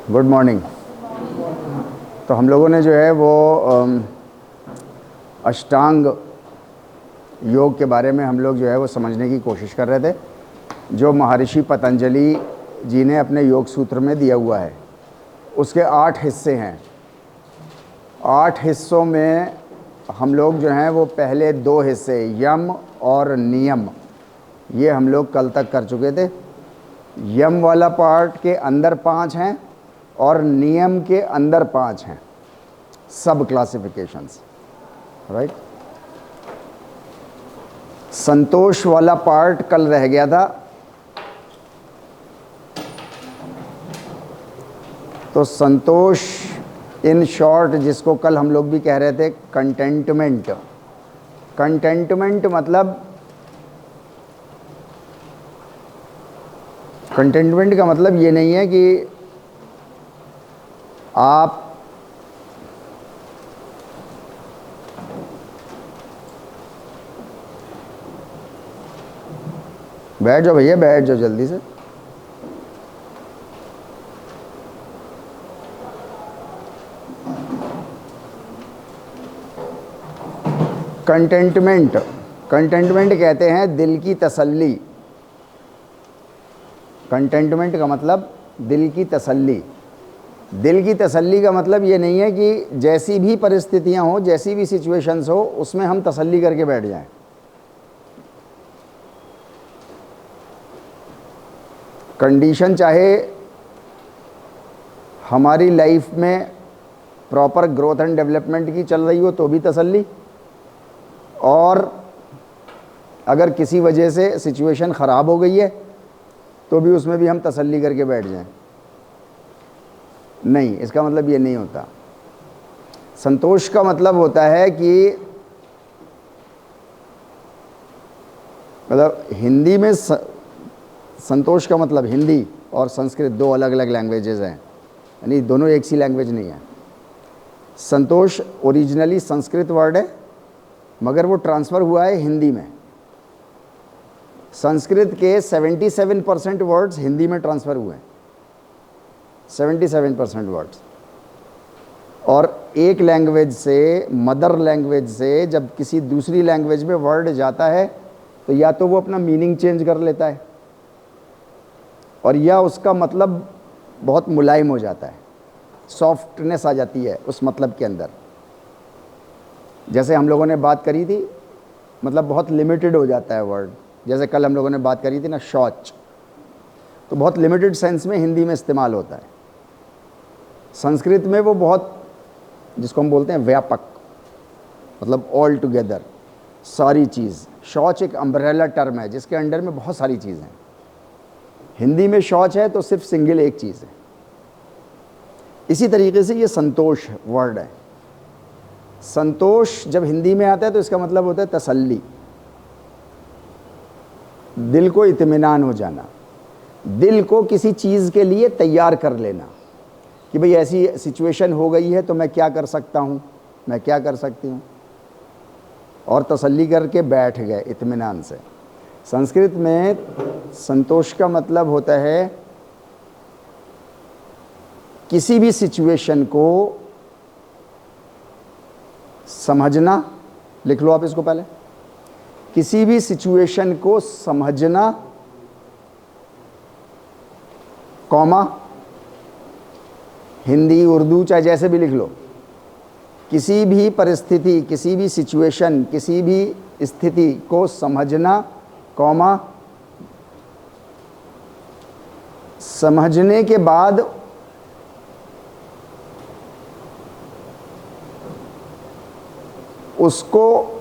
Good morning. तो हम लोगों ने जो है वो अष्टांग योग के बारे में हम लोग जो है वो समझने की कोशिश कर रहे थे, जो महर्षि पतंजलि जी ने अपने योग सूत्र में दिया हुआ है। उसके 8 हिस्से हैं। 8 हिस्सों में हम लोग जो हैं वो पहले 2 हिस्से यम और नियम, ये हम लोग कल तक कर चुके थे। यम वाला पार्ट के अंदर 5 हैं और नियम के अंदर 5 हैं, सब क्लासिफिकेशंस, राइट। संतोष वाला पार्ट कल रह गया था। तो संतोष इन शॉर्ट, जिसको कल हम लोग भी कह रहे थे कंटेंटमेंट। कंटेंटमेंट मतलब, कंटेंटमेंट का मतलब ये नहीं है कि आप बैठ जाओ भैया, बैठ जाओ जल्दी से। कंटेंटमेंट, कंटेंटमेंट कहते हैं दिल की तसल्ली। कंटेंटमेंट का मतलब दिल की तसल्ली। दिल की तसल्ली का मतलब ये नहीं है कि जैसी भी परिस्थितियां हो, जैसी भी सिचुएशंस हो, उसमें हम तसल्ली करके बैठ जाएं। कंडीशन चाहे हमारी लाइफ में प्रॉपर ग्रोथ एंड डेवलपमेंट की चल रही हो तो भी तसल्ली, और अगर किसी वजह से सिचुएशन ख़राब हो गई है तो भी उसमें भी हम तसल्ली करके बैठ जाएं। नहीं, इसका मतलब ये नहीं होता। संतोष का मतलब होता है कि मतलब हिंदी में संतोष का मतलब, हिंदी और संस्कृत 2 अलग अलग लैंग्वेजेस हैं, यानी दोनों एक सी लैंग्वेज नहीं है। संतोष ओरिजिनली संस्कृत वर्ड है, मगर वो ट्रांसफ़र हुआ है हिंदी में। संस्कृत के 77% वर्ड्स हिंदी में ट्रांसफ़र हुए हैं, 77% वर्ड्स। और एक लैंग्वेज से, मदर लैंग्वेज से जब किसी दूसरी लैंग्वेज में वर्ड जाता है तो या तो वो अपना मीनिंग चेंज कर लेता है, और या उसका मतलब बहुत मुलायम हो जाता है, सॉफ्टनेस आ जाती है उस मतलब के अंदर। जैसे हम लोगों ने बात करी थी, मतलब बहुत लिमिटेड हो जाता है वर्ड। जैसे कल हम लोगों ने बात करी थी ना, शौच, तो बहुत लिमिटेड सेंस में हिंदी में इस्तेमाल होता है। संस्कृत में वो बहुत, जिसको हम बोलते हैं व्यापक, मतलब ऑल टुगेदर, सारी चीज़। शौच एक अम्ब्रेला टर्म है जिसके अंडर में बहुत सारी चीज़ें हैं। हिंदी में शौच है तो सिर्फ सिंगल एक चीज़ है। इसी तरीके से ये संतोष वर्ड है। संतोष जब हिंदी में आता है तो इसका मतलब होता है तसल्ली, दिल को इत्मीनान हो जाना, दिल को किसी चीज़ के लिए तैयार कर लेना कि भाई ऐसी सिचुएशन हो गई है तो मैं क्या कर सकता हूँ, मैं क्या कर सकती हूँ, और तसल्ली करके बैठ गए इत्मीनान से। संस्कृत में संतोष का मतलब होता है किसी भी सिचुएशन को समझना। लिख लो आप इसको पहले। किसी भी सिचुएशन को समझना, कॉमा, हिंदी उर्दू चाहे जैसे भी लिख लो, किसी भी परिस्थिति, किसी भी सिचुएशन, किसी भी स्थिति को समझना, कॉमा, समझने के बाद उसको,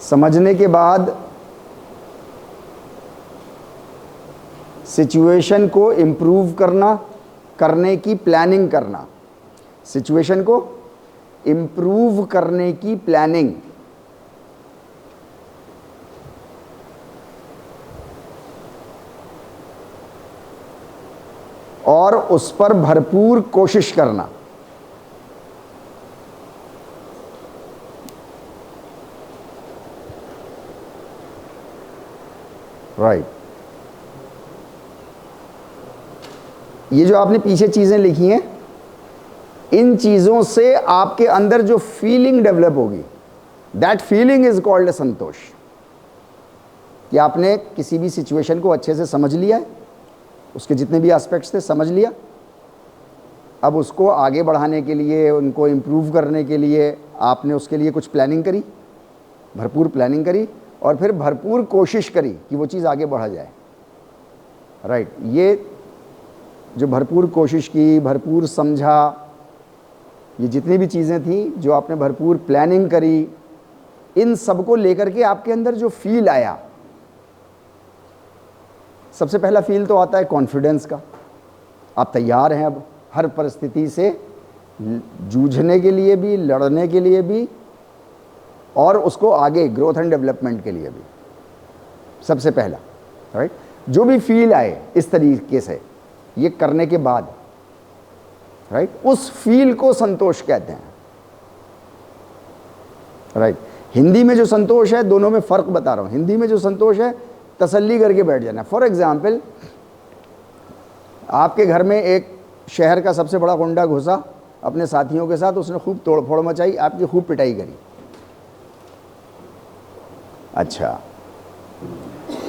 समझने के बाद सिचुएशन को इम्प्रूव करना, करने की प्लानिंग करना, सिचुएशन को इम्प्रूव करने की प्लानिंग, और उस पर भरपूर कोशिश करना। राइट। ये जो आपने पीछे चीज़ें लिखी हैं, इन चीज़ों से आपके अंदर जो फीलिंग डेवलप होगी, दैट फीलिंग इज कॉल्ड संतोष। कि आपने किसी भी सिचुएशन को अच्छे से समझ लिया है, उसके जितने भी एस्पेक्ट्स थे समझ लिया, अब उसको आगे बढ़ाने के लिए, उनको इम्प्रूव करने के लिए आपने उसके लिए कुछ प्लानिंग करी, भरपूर प्लानिंग करी, और फिर भरपूर कोशिश करी कि वो चीज़ आगे बढ़ा जाए। राइट, ये जो भरपूर कोशिश की, भरपूर समझा, ये जितनी भी चीज़ें थी जो आपने भरपूर प्लानिंग करी, इन सब को लेकर के आपके अंदर जो फील आया, सबसे पहला फील तो आता है कॉन्फिडेंस का। आप तैयार हैं अब हर परिस्थिति से जूझने के लिए भी, लड़ने के लिए भी, और उसको आगे ग्रोथ एंड डेवलपमेंट के लिए भी। सबसे पहला, राइट, जो भी फील आए इस तरीके से ये करने के बाद, राइट, उस फील को संतोष कहते हैं। राइट, हिंदी में जो संतोष है, दोनों में फ़र्क बता रहा हूँ। हिंदी में जो संतोष है, तसल्ली करके बैठ जाना। फॉर एग्जाम्पल, आपके घर में एक शहर का सबसे बड़ा गुंडा घुसा अपने साथियों के साथ, उसने खूब तोड़फोड़ मचाई, आपकी खूब पिटाई करी। अच्छा,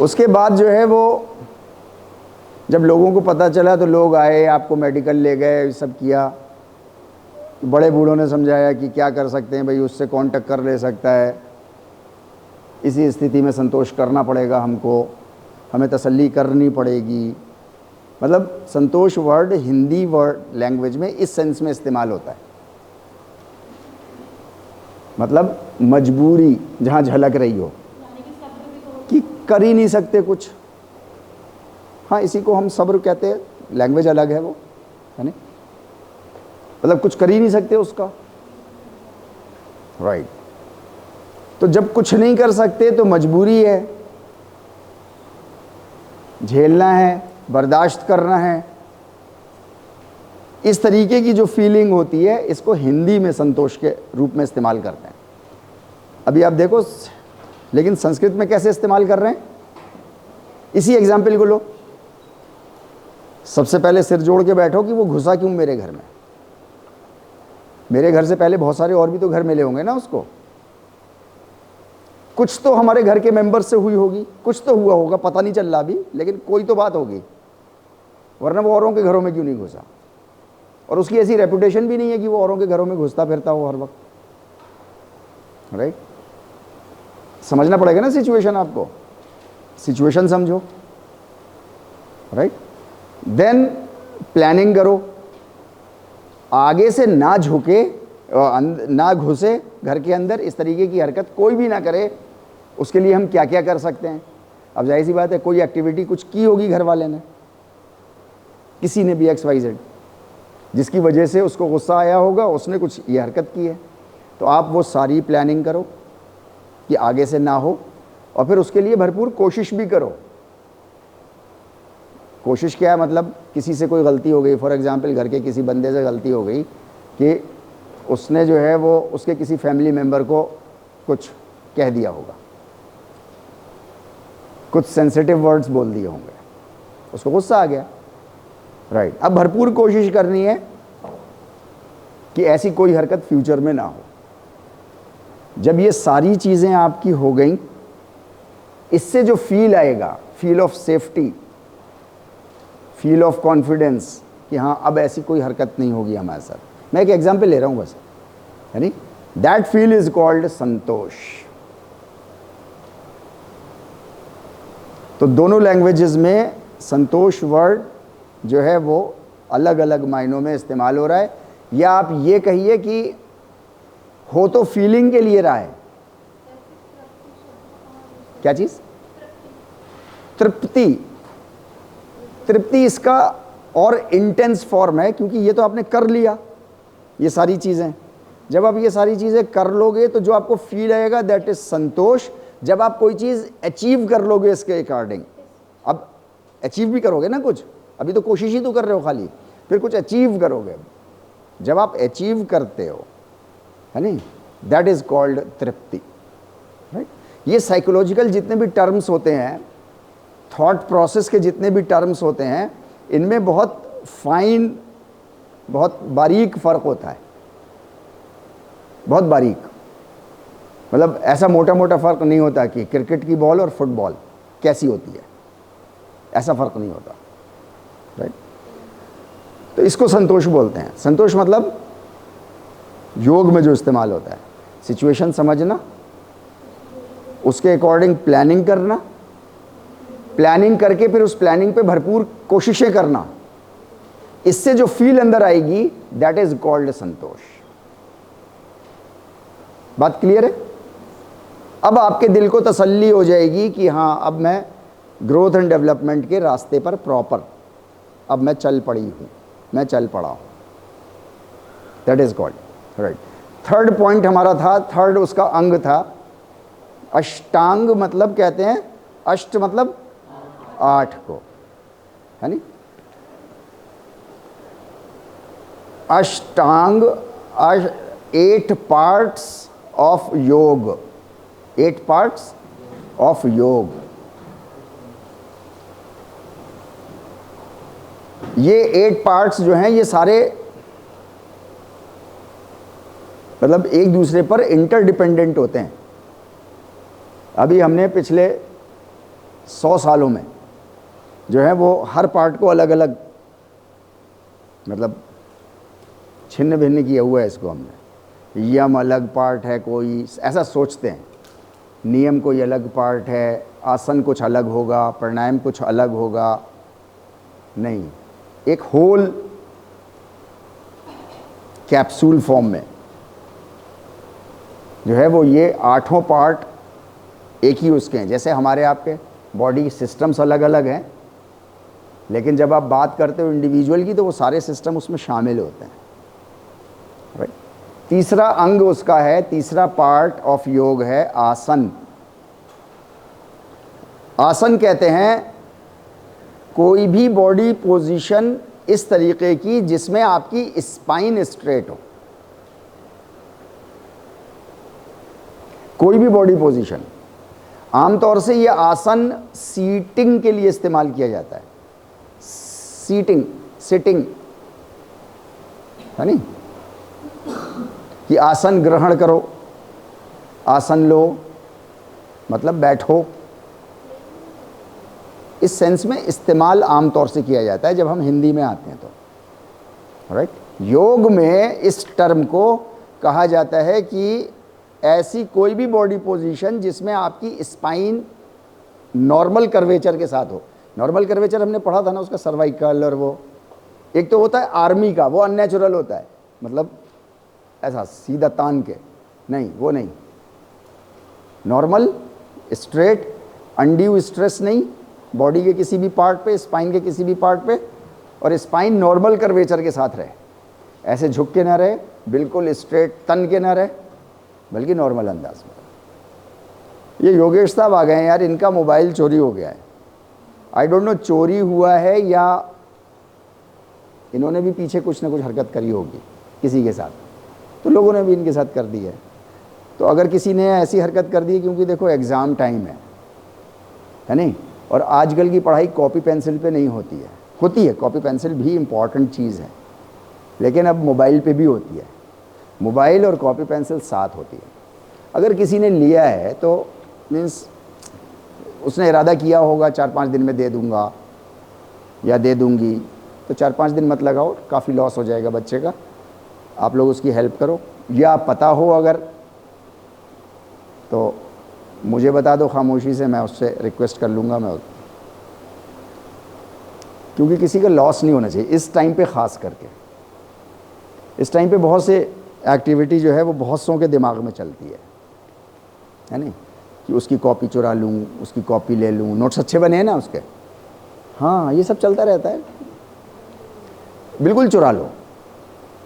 उसके बाद जो है वो जब लोगों को पता चला तो लोग आए, आपको मेडिकल ले गए, सब किया। बड़े बूढ़ों ने समझाया कि क्या कर सकते हैं भाई, उससे कौन टक्कर ले सकता है, इसी स्थिति में संतोष करना पड़ेगा हमको, हमें तसल्ली करनी पड़ेगी। मतलब संतोष वर्ड हिंदी वर्ड लैंग्वेज में इस सेंस में इस्तेमाल होता है, मतलब मजबूरी जहाँ झलक रही हो कि कर ही नहीं सकते कुछ। हाँ, इसी को हम सब्र कहते हैं, लैंग्वेज अलग है वो, है नहीं, मतलब कुछ कर ही नहीं सकते उसका। राइट, तो जब कुछ नहीं कर सकते तो मजबूरी है, झेलना है, बर्दाश्त करना है। इस तरीके की जो फीलिंग होती है, इसको हिंदी में संतोष के रूप में इस्तेमाल करते हैं। अभी आप देखो, लेकिन संस्कृत में कैसे इस्तेमाल कर रहे हैं, इसी एग्जाम्पल को लो। सबसे पहले सिर जोड़ के बैठो कि वो घुसा क्यों मेरे घर में। मेरे घर से पहले बहुत सारे और भी तो घर मिले होंगे ना उसको। कुछ तो हमारे घर के मेंबर से हुई होगी, कुछ तो हुआ होगा, पता नहीं चल रहा अभी, लेकिन कोई तो बात होगी, वरना वो औरों के घरों में क्यों नहीं घुसा। और उसकी ऐसी रेपुटेशन भी नहीं है कि वो औरों के घरों में घुसता फिरता हो हर वक्त। राइट, समझना पड़ेगा ना सिचुएशन, आपको सिचुएशन समझो। राइट, देन प्लानिंग करो, आगे से ना झुके, ना घुसे घर के अंदर, इस तरीके की हरकत कोई भी ना करे। उसके लिए हम क्या क्या कर सकते हैं। अब जाहिर सी बात है, कोई एक्टिविटी कुछ की होगी घर वाले ने, किसी ने भी XYZ, जिसकी वजह से उसको गुस्सा आया होगा, उसने कुछ ये हरकत की है, तो आप वो सारी प्लानिंग करो कि आगे से ना हो, और फिर उसके लिए भरपूर कोशिश भी करो। कोशिश क्या है, मतलब किसी से कोई गलती हो गई, फॉर एग्जांपल घर के किसी बंदे से गलती हो गई कि उसने जो है वो उसके किसी फैमिली मेम्बर को कुछ कह दिया होगा, कुछ सेंसिटिव वर्ड्स बोल दिए होंगे, उसको गुस्सा आ गया। राइट, अब भरपूर कोशिश करनी है कि ऐसी कोई हरकत फ्यूचर में ना हो। जब ये सारी चीज़ें आपकी हो गई, इससे जो फील आएगा, feel of safety, feel of confidence कि हाँ अब ऐसी कोई हरकत नहीं होगी हमारे साथ। मैं एक एग्जाम्पल ले रहा हूँ बस, यानी दैट फील इज कॉल्ड संतोष। तो दोनों लैंग्वेजेस में संतोष वर्ड जो है वो अलग अलग मायनों में इस्तेमाल हो रहा है। या आप ये कहिए कि हो तो फीलिंग के लिए रहा है। क्या चीज़? तृप्ति। तृप्ति इसका और इंटेंस फॉर्म है, क्योंकि ये तो आपने कर लिया ये सारी चीज़ें। जब आप ये सारी चीज़ें कर लोगे तो जो आपको फील आएगा दैट इज संतोष। जब आप कोई चीज़ अचीव कर लोगे इसके अकॉर्डिंग, अब अचीव भी करोगे ना कुछ, अभी तो कोशिश ही तो कर रहे हो खाली, फिर कुछ अचीव करोगे। जब आप अचीव करते हो, है नहीं, that is called Tripti. Right, ये साइकोलॉजिकल जितने भी टर्म्स होते हैं, थॉट प्रोसेस के जितने भी टर्म्स होते हैं, इनमें बहुत फाइन, बहुत बारीक फ़र्क होता है, बहुत बारीक। मतलब ऐसा मोटा मोटा फ़र्क नहीं होता कि क्रिकेट की बॉल और फुटबॉल कैसी होती है, ऐसा फ़र्क नहीं होता, राइट। तो इसको संतोष बोलते हैं। संतोष मतलब योग में जो इस्तेमाल होता है, सिचुएशन समझना, उसके अकॉर्डिंग प्लानिंग करना, प्लानिंग करके फिर उस प्लानिंग पे भरपूर कोशिशें करना, इससे जो फील अंदर आएगी दैट इज कॉल्ड संतोष। बात क्लियर है? अब आपके दिल को तसल्ली हो जाएगी कि हाँ, अब मैं ग्रोथ एंड डेवलपमेंट के रास्ते पर प्रॉपर, अब मैं चल पड़ी हूँ, मैं चल पड़ा हूँ, that is called, right. Third point हमारा था, थर्ड उसका अंग था अष्टांग। मतलब कहते हैं अष्ट मतलब 8 को, है नी। अष्टांग 8 पार्ट्स ऑफ योग, 8 पार्ट्स ऑफ योग। ये 8 पार्ट्स जो हैं ये सारे मतलब एक दूसरे पर इंटरडिपेंडेंट होते हैं। अभी हमने पिछले 100 सालों में जो है वो हर पार्ट को अलग अलग मतलब छिन्न भिन्न किया हुआ है इसको हमने। यम अलग पार्ट है, कोई ऐसा सोचते हैं, नियम कोई अलग पार्ट है, आसन कुछ अलग होगा, प्राणायाम कुछ अलग होगा, नहीं, एक होल कैप्सूल फॉर्म में जो है वो ये 8 पार्ट एक ही उसके हैं। जैसे हमारे आपके बॉडी सिस्टम्स अलग अलग हैं, लेकिन जब आप बात करते हो इंडिविजुअल की तो वो सारे सिस्टम उसमें शामिल होते हैं, राइट। तीसरा अंग उसका है, तीसरा पार्ट ऑफ योग है आसन। आसन कहते हैं कोई भी बॉडी पोजीशन इस तरीके की जिसमें आपकी स्पाइन स्ट्रेट हो, कोई भी बॉडी पोजीशन। आमतौर से ये आसन सीटिंग के लिए इस्तेमाल किया जाता है, सीटिंग, सिटिंग, है नी, कि आसन ग्रहण करो, आसन लो, मतलब बैठो, इस सेंस में इस्तेमाल आमतौर से किया जाता है जब हम हिंदी में आते हैं तो, राइट। योग में इस टर्म को कहा जाता है कि ऐसी कोई भी बॉडी पोजीशन जिसमें आपकी स्पाइन नॉर्मल कर्वेचर के साथ हो। नॉर्मल कर्वेचर हमने पढ़ा था ना, उसका सर्वाइकल, और वो एक तो होता है आर्मी का, वो अननेचुरल होता है, मतलब ऐसा सीधा तान के, नहीं, वो नहीं, नॉर्मल स्ट्रेट, अनड्यू स्ट्रेस नहीं बॉडी के किसी भी पार्ट पे, स्पाइन के किसी भी पार्ट पे, और स्पाइन नॉर्मल कर्वेचर के साथ रहे, ऐसे झुक के ना रहे, बिल्कुल स्ट्रेट तन के ना रहे, बल्कि नॉर्मल अंदाज में। ये योगेश साहब आ गए हैं यार, इनका मोबाइल चोरी हो गया है। आई डोंट नो चोरी हुआ है या इन्होंने भी पीछे कुछ ना कुछ हरकत करी होगी किसी के साथ, तो लोगों ने भी इनके साथ कर दी है। तो अगर किसी ने ऐसी हरकत कर दी, क्योंकि देखो एग्ज़ाम टाइम है नहीं, और आजकल की पढ़ाई कॉपी पेंसिल पे नहीं होती है, होती है कॉपी पेंसिल भी इम्पॉर्टेंट चीज़ है, लेकिन अब मोबाइल पे भी होती है, मोबाइल और कॉपी पेंसिल साथ होती है। अगर किसी ने लिया है तो मीन्स उसने इरादा किया होगा 4-5 दिन में दे दूंगा या दे दूंगी, तो 4-5 दिन मत लगाओ, काफ़ी लॉस हो जाएगा बच्चे का। आप लोग उसकी हेल्प करो, या पता हो अगर तो मुझे बता दो खामोशी से, मैं उससे रिक्वेस्ट कर लूँगा मैं, क्योंकि किसी का लॉस नहीं होना चाहिए इस टाइम पे, ख़ास करके इस टाइम पे बहुत से एक्टिविटी जो है वो बहुत सौ के दिमाग में चलती है नहीं, कि उसकी कॉपी चुरा लूँ, उसकी कॉपी ले लूँ, नोट्स अच्छे बने हैं ना उसके, हाँ ये सब चलता रहता है। बिल्कुल चुरा लो,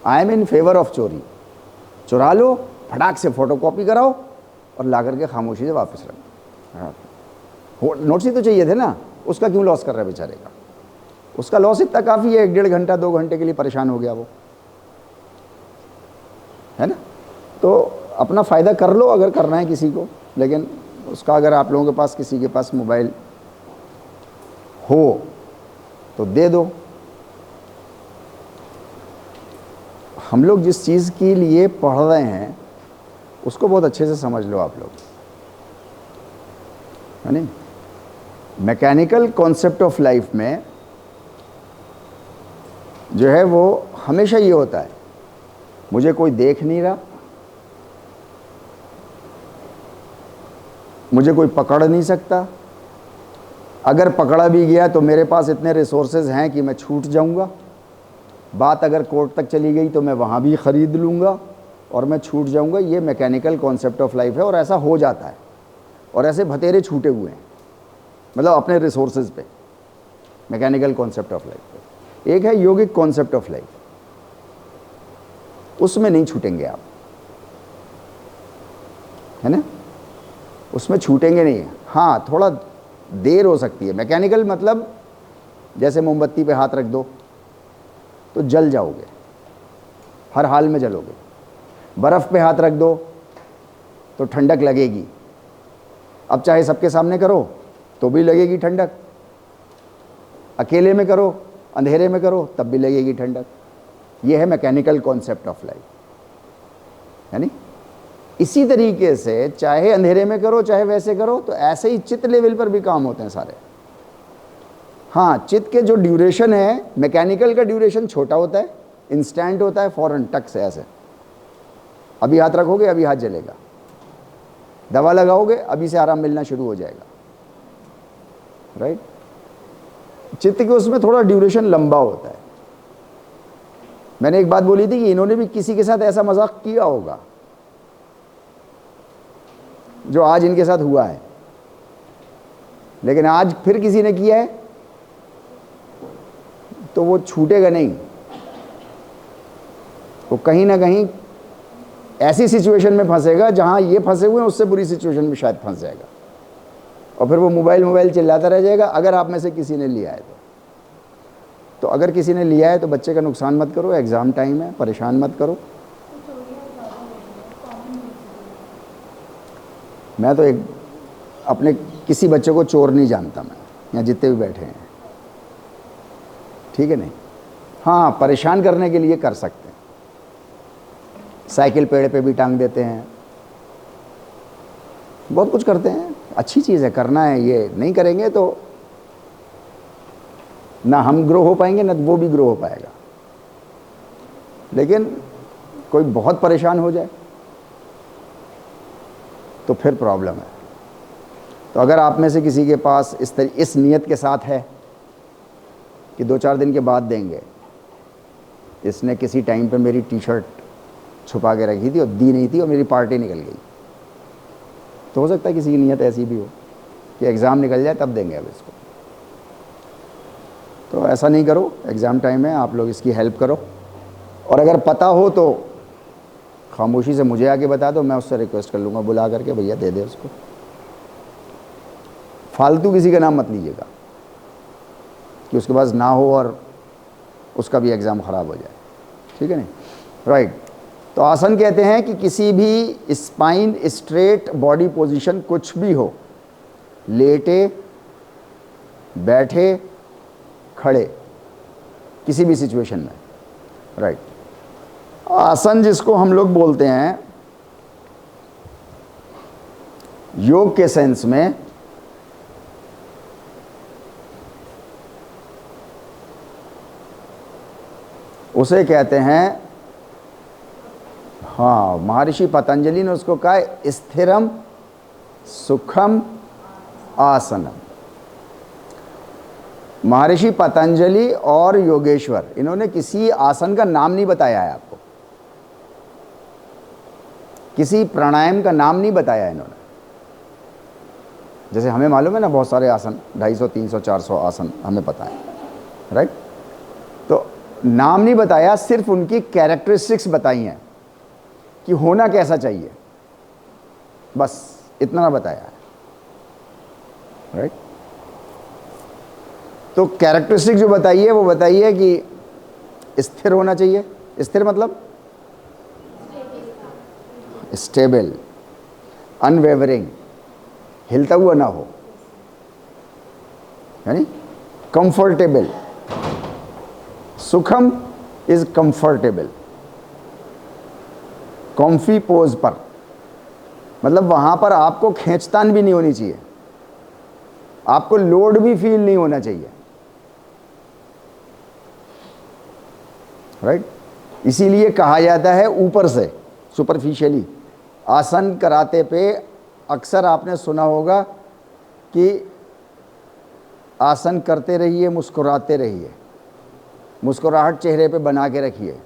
I am in favour of चोरी, चुरा लो, फटाक से फ़ोटो कॉपी कराओ और ला करके खामोशी से वापस रखो। नोट्स ही तो चाहिए थे ना, उसका क्यों लॉस कर रहा है बेचारे का, उसका लॉस इतना काफ़ी है, 1-1.5 घंटा 2 घंटे के लिए परेशान हो गया वो, है ना। तो अपना फ़ायदा कर लो अगर करना है किसी को, लेकिन उसका अगर आप लोगों के पास किसी के पास मोबाइल हो तो दे दो, हम लोग जिस चीज़ के लिए पढ़ रहे हैं उसको बहुत अच्छे से समझ लो आप लोग, है नहीं। मैकेनिकल कॉन्सेप्ट ऑफ लाइफ में जो है वो हमेशा ये होता है, मुझे कोई देख नहीं रहा, मुझे कोई पकड़ नहीं सकता, अगर पकड़ा भी गया तो मेरे पास इतने रिसोर्सेज हैं कि मैं छूट जाऊंगा, बात अगर कोर्ट तक चली गई तो मैं वहाँ भी ख़रीद लूँगा और मैं छूट जाऊँगा। ये मैकेनिकल कॉन्सेप्ट ऑफ लाइफ है और ऐसा हो जाता है, और ऐसे भतेरे छूटे हुए हैं, मतलब अपने रिसोर्सेज पे, मैकेनिकल कॉन्सेप्ट ऑफ लाइफ पे। एक है योगिक कॉन्सेप्ट ऑफ लाइफ, उसमें नहीं छूटेंगे आप, है ना, उसमें छूटेंगे नहीं। हाँ, थोड़ा देर हो सकती है। मैकेनिकल मतलब जैसे मोमबत्ती पे हाथ रख दो तो जल जाओगे, हर हाल में जलोगे। बर्फ़ पे हाथ रख दो तो ठंडक लगेगी, अब चाहे सबके सामने करो तो भी लगेगी ठंडक, अकेले में करो, अंधेरे में करो, तब भी लगेगी ठंडक। ये है मैकेनिकल कॉन्सेप्ट ऑफ लाइफ, यानी इसी तरीके से चाहे अंधेरे में करो चाहे वैसे करो, तो ऐसे ही चित्त लेवल पर भी काम होते हैं सारे। हाँ, चित्त के जो ड्यूरेशन है, मैकेनिकल का ड्यूरेशन छोटा होता है, इंस्टेंट होता है, फौरन टक से ऐसे, अभी हाथ रखोगे अभी हाथ जलेगा, दवा लगाओगे अभी से आराम मिलना शुरू हो जाएगा, राइट। चित्त के उसमें थोड़ा ड्यूरेशन लंबा होता है। मैंने एक बात बोली थी कि इन्होंने भी किसी के साथ ऐसा मजाक किया होगा जो आज इनके साथ हुआ है, लेकिन आज फिर किसी ने किया है तो वो छूटेगा नहीं, वो कहीं ना कहीं ऐसी सिचुएशन में फंसेगा जहां ये फंसे हुए हैं उससे बुरी सिचुएशन में शायद फंस जाएगा, और फिर वो मोबाइल चिल्लाता रह जाएगा, अगर आप में से किसी ने लिया है तो अगर किसी ने लिया है तो बच्चे का नुकसान मत करो, एग्ज़ाम टाइम है, परेशान मत करो। मैं तो एक अपने किसी बच्चे को चोर नहीं जानता, मैं यहाँ जितने भी बैठे हैं, ठीक है नहीं। हाँ, परेशान करने के लिए कर सकते हैं, साइकिल पेड़ पे भी टांग देते हैं, बहुत कुछ करते हैं, अच्छी चीज़ है, करना है। ये नहीं करेंगे तो ना हम ग्रो हो पाएंगे ना वो भी ग्रो हो पाएगा। लेकिन कोई बहुत परेशान हो जाए तो फिर प्रॉब्लम है। तो अगर आप में से किसी के पास इस नियत के साथ है कि 2-4 दिन के बाद देंगे, इसने किसी टाइम पे मेरी टी शर्ट छुपा के रखी थी और दी नहीं थी और मेरी पार्टी निकल गई, तो हो सकता है किसी की नीयत ऐसी भी हो कि एग्ज़ाम निकल जाए तब देंगे अब इसको। तो ऐसा नहीं करो, एग्ज़ाम टाइम है, आप लोग इसकी हेल्प करो, और अगर पता हो तो खामोशी से मुझे आके बता दो, मैं उससे रिक्वेस्ट कर लूँगा बुला करके, भैया दे दे उसको। फालतू किसी का नाम मत लीजिएगा कि उसके पास ना हो और उसका भी एग्ज़ाम ख़राब हो जाए, ठीक है नहीं, राइट। तो आसन कहते हैं कि किसी भी स्पाइन स्ट्रेट बॉडी पोजीशन कुछ भी हो, लेटे बैठे खड़े, किसी भी सिचुएशन में, राइट। आसन जिसको हम लोग बोलते हैं योग के सेंस में, उसे कहते हैं, हाँ, महर्षि पतंजलि ने उसको कहा है स्थिरम सुखम आसनम। महर्षि पतंजलि और योगेश्वर, इन्होंने किसी आसन का नाम नहीं बताया है आपको, किसी प्राणायाम का नाम नहीं बताया है इन्होंने। जैसे हमें मालूम है ना बहुत सारे आसन, 250, 300, 400 आसन हमें पता है, राइट। तो नाम नहीं बताया, सिर्फ उनकी कैरेक्टरिस्टिक्स बताई हैं कि होना कैसा चाहिए, बस इतना बताया है, राइट। तो कैरेक्टरिस्टिक जो बताई है वो बताई है कि स्थिर होना चाहिए। स्थिर मतलब स्टेबल, अनवेवरिंग, हिलता हुआ ना हो, यानी कंफर्टेबल। सुखम इज कंफर्टेबल, कॉम्फी पोज पर, मतलब वहां पर आपको खींचतान भी नहीं होनी चाहिए, आपको लोड भी फील नहीं होना चाहिए, राइट। इसीलिए कहा जाता है ऊपर से, सुपरफिशियली। आसन कराते पे अक्सर आपने सुना होगा कि आसन करते रहिए, मुस्कुराते रहिए, मुस्कुराहट चेहरे पे बना के रखिए,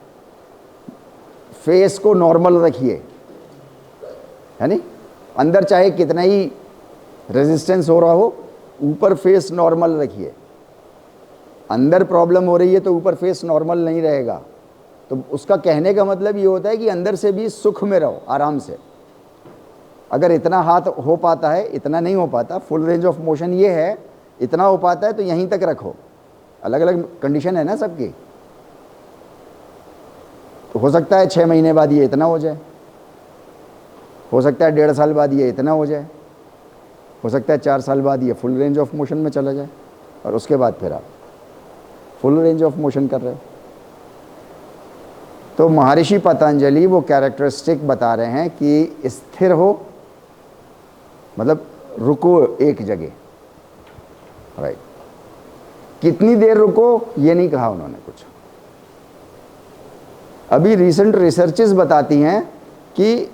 फेस को नॉर्मल रखिए, है नहीं। अंदर चाहे कितना ही रेजिस्टेंस हो रहा हो, ऊपर फेस नॉर्मल रखिए। अंदर प्रॉब्लम हो रही है तो ऊपर फेस नॉर्मल नहीं रहेगा। तो उसका कहने का मतलब ये होता है कि अंदर से भी सुख में रहो, आराम से। अगर इतना हाथ हो पाता है, इतना नहीं हो पाता, फुल रेंज ऑफ मोशन ये है, इतना हो पाता है तो यहीं तक रखो। अलग अलग कंडीशन है ना सबकी, तो हो सकता है 6 महीने बाद ये इतना हो जाए, हो सकता है 1.5 साल बाद ये इतना हो जाए, हो सकता है 4 साल बाद ये फुल रेंज ऑफ मोशन में चला जाए, और उसके बाद फिर आप फुल रेंज ऑफ मोशन कर रहे हो। तो महर्षि पतंजलि वो कैरेक्टरिस्टिक बता रहे हैं कि स्थिर हो, मतलब रुको एक जगह, राइट। कितनी देर रुको ये नहीं कहा उन्होंने कुछ। अभी रिसेंट रिसर्चेस बताती हैं कि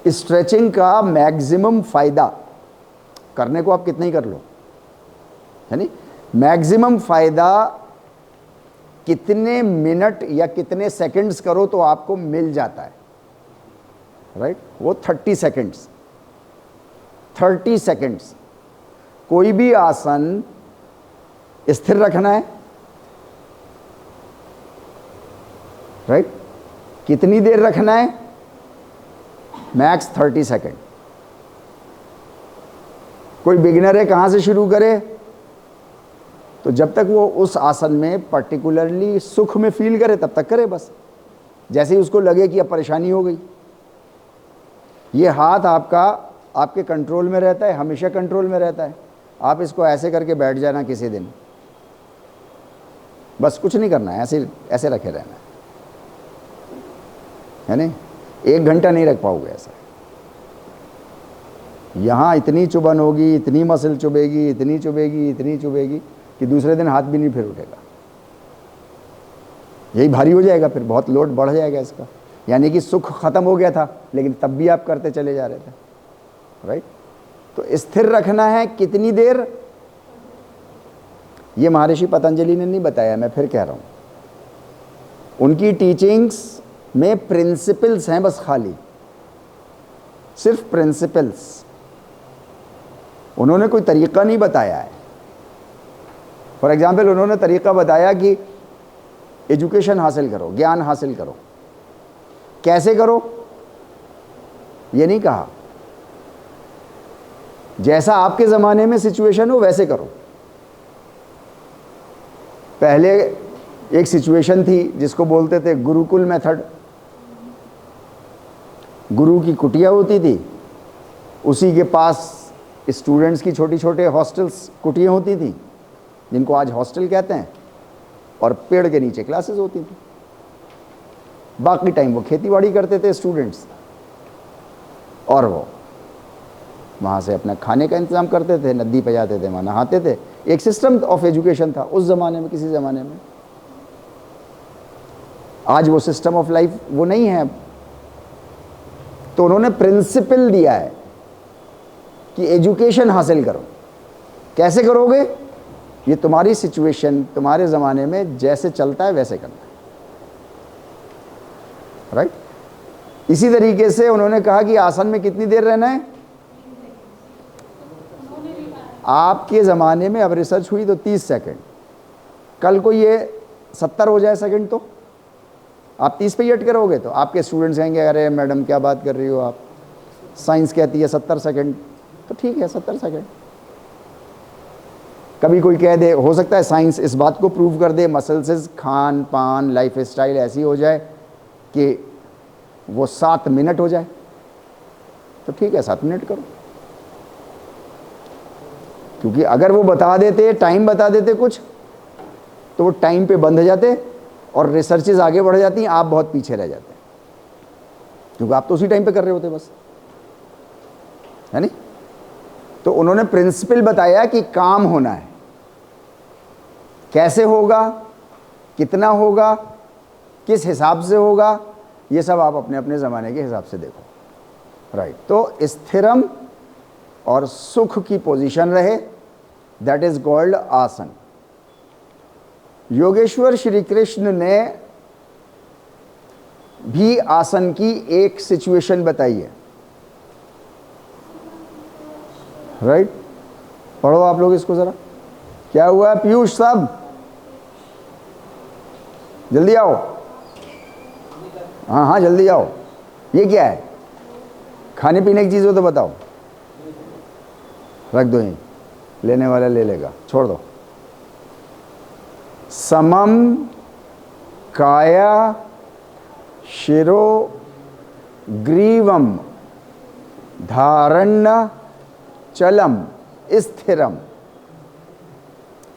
स्ट्रेचिंग का मैक्सिमम फायदा, करने को आप कितना ही कर लो, है नहीं, मैक्सिमम फायदा कितने मिनट या कितने सेकंड्स करो तो आपको मिल जाता है, राइट। वो 30 सेकंड्स, 30 सेकंड्स। कोई भी आसन स्थिर रखना है, राइट। कितनी देर रखना है? Max 30 second. कोई बिगिनर है, कहां से शुरू करे? तो जब तक वो उस आसन में पर्टिकुलरली सुख में फील करे तब तक करे बस। जैसे ही उसको लगे कि अब परेशानी हो गई, ये हाथ आपका आपके कंट्रोल में रहता है, हमेशा कंट्रोल में रहता है। आप इसको ऐसे करके बैठ जाना किसी दिन, बस कुछ नहीं करना है, ऐसे ऐसे रखे रहना है नहीं। 1 घंटा नहीं रख पाओगे ऐसा। यहाँ इतनी चुभन होगी, इतनी मसल चुभेगी, इतनी चुभेगी, इतनी चुभेगी कि दूसरे दिन हाथ भी नहीं फिर उठेगा। यही भारी हो जाएगा, फिर बहुत लोड बढ़ जाएगा इसका। यानी कि सुख खत्म हो गया था लेकिन तब भी आप करते चले जा रहे थे, राइट। तो स्थिर रखना है कितनी देर, ये महर्षि पतंजलि ने नहीं बताया, मैं फिर कह रहा हूं। उनकी टीचिंग्स में प्रिंसिपल्स हैं बस, खाली सिर्फ प्रिंसिपल्स। उन्होंने कोई तरीका नहीं बताया है। फॉर एग्जाम्पल उन्होंने तरीका बताया कि एजुकेशन हासिल करो, ज्ञान हासिल करो। कैसे करो ये नहीं कहा, जैसा आपके ज़माने में सिचुएशन हो वैसे करो। पहले एक सिचुएशन थी जिसको बोलते थे गुरुकुल मेथड। गुरु की कुटिया होती थी, उसी के पास स्टूडेंट्स की छोटी छोटे हॉस्टल्स, कुटियाँ होती थी जिनको आज हॉस्टल कहते हैं, और पेड़ के नीचे क्लासेस होती थी। बाकी टाइम वो खेतीबाड़ी करते थे स्टूडेंट्स, और वो वहाँ से अपना खाने का इंतज़ाम करते थे, नदी पे जाते थे, वहाँ नहाते थे। एक सिस्टम ऑफ एजुकेशन था उस ज़माने में, किसी ज़माने में। आज वो सिस्टम ऑफ लाइफ वो नहीं है। तो उन्होंने प्रिंसिपल दिया है कि एजुकेशन हासिल करो। कैसे करोगे? ये तुम्हारी सिचुएशन, तुम्हारे ज़माने में जैसे चलता है वैसे करना है, राइट। इसी तरीके से उन्होंने कहा कि आसन में कितनी देर रहना है। आपके ज़माने में अब रिसर्च हुई तो 30 सेकंड। कल को ये 70 हो जाए सेकंड तो आप 30 पे ही अटके रहोगे, तो आपके स्टूडेंट्स कहेंगे अरे मैडम क्या बात कर रही हो आप, साइंस कहती है 70 सेकंड। तो ठीक है 70 सेकंड। कभी कोई कह दे, हो सकता है साइंस इस बात को प्रूव कर दे, मसल्स, खान पान, लाइफ स्टाइल ऐसी हो जाए कि वो 7 मिनट हो जाए, तो ठीक है 7 मिनट करो। क्योंकि अगर वो बता देते, टाइम बता देते कुछ, तो वो टाइम पे बंद हो जाते और रिसर्चेज आगे बढ़ जाती हैं, आप बहुत पीछे रह जाते हैं। क्योंकि आप तो उसी टाइम पे कर रहे होते बस, है नहीं। तो उन्होंने प्रिंसिपल बताया कि काम होना है, कैसे होगा, कितना होगा, किस हिसाब से होगा, ये सब आप अपने अपने ज़माने के हिसाब से देखो, राइट। तो स्थिरम और सुख की पोजीशन रहे, दैट इज कॉल्ड आसन। योगेश्वर श्री कृष्ण ने भी आसन की एक सिचुएशन बताई है, राइट। पढ़ो आप लोग इसको जरा, क्या हुआ पीयूष साहब, जल्दी आओ, हाँ हाँ जल्दी आओ। ये क्या है, खाने पीने की चीज़ हो तो बताओ, रख दो यहीं, लेने वाला ले लेगा, छोड़ दो। समम काया शिरो ग्रीवम धारण्य चलम स्थिरम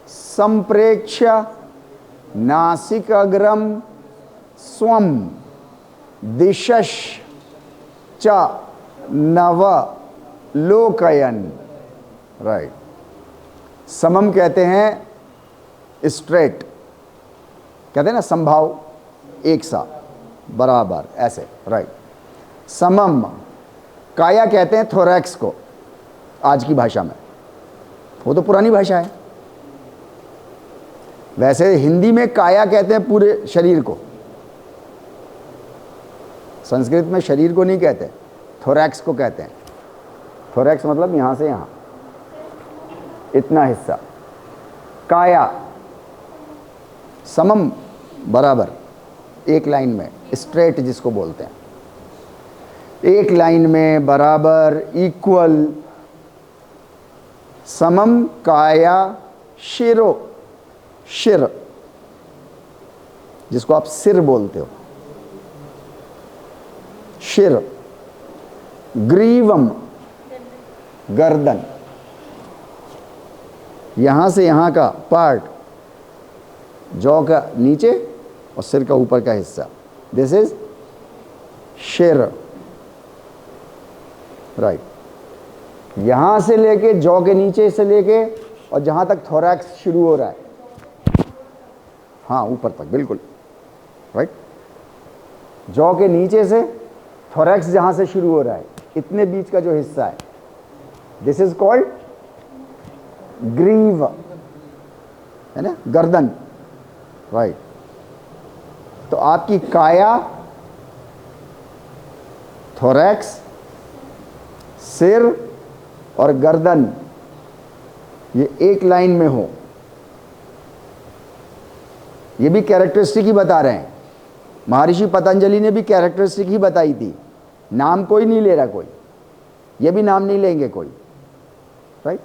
संप्रेक्ष्य नासिकाग्रम स्वम दिशश च नव लोकयन, राइट। समम कहते हैं स्ट्रेट, कहते हैं ना संभाव, एक सा, बराबर, ऐसे, राइट। समम काया कहते हैं थोरैक्स को आज की भाषा में, वो तो पुरानी भाषा है। वैसे हिंदी में काया कहते हैं पूरे शरीर को, संस्कृत में शरीर को नहीं कहते, थोरैक्स को कहते हैं। थोरैक्स मतलब यहां से यहां इतना हिस्सा, काया। समम बराबर, एक लाइन में, स्ट्रेट जिसको बोलते हैं, एक लाइन में, बराबर, इक्वल। समम काया शिरो, शिर जिसको आप सिर बोलते हो, शिर। ग्रीवम गर्दन, यहां से यहां का पार्ट, जौ का नीचे और सिर का ऊपर का हिस्सा, दिस इज शिर, राइट। यहां से लेके जौ के नीचे से लेके और जहां तक थोरैक्स शुरू हो रहा है, हाँ ऊपर तक, बिल्कुल राइट। जौ के नीचे से थोरैक्स जहां से शुरू हो रहा है, इतने बीच का जो हिस्सा है, दिस इज कॉल्ड ग्रीव, है ना, गर्दन, राइट। तो आपकी काया, थोरैक्स, सिर और गर्दन ये एक लाइन में हो, ये भी कैरेक्टरिस्टिक ही बता रहे हैं। महर्षि पतंजलि ने भी कैरेक्टरिस्टिक ही बताई थी, नाम कोई नहीं ले रहा कोई, ये भी नाम नहीं लेंगे कोई, राइट।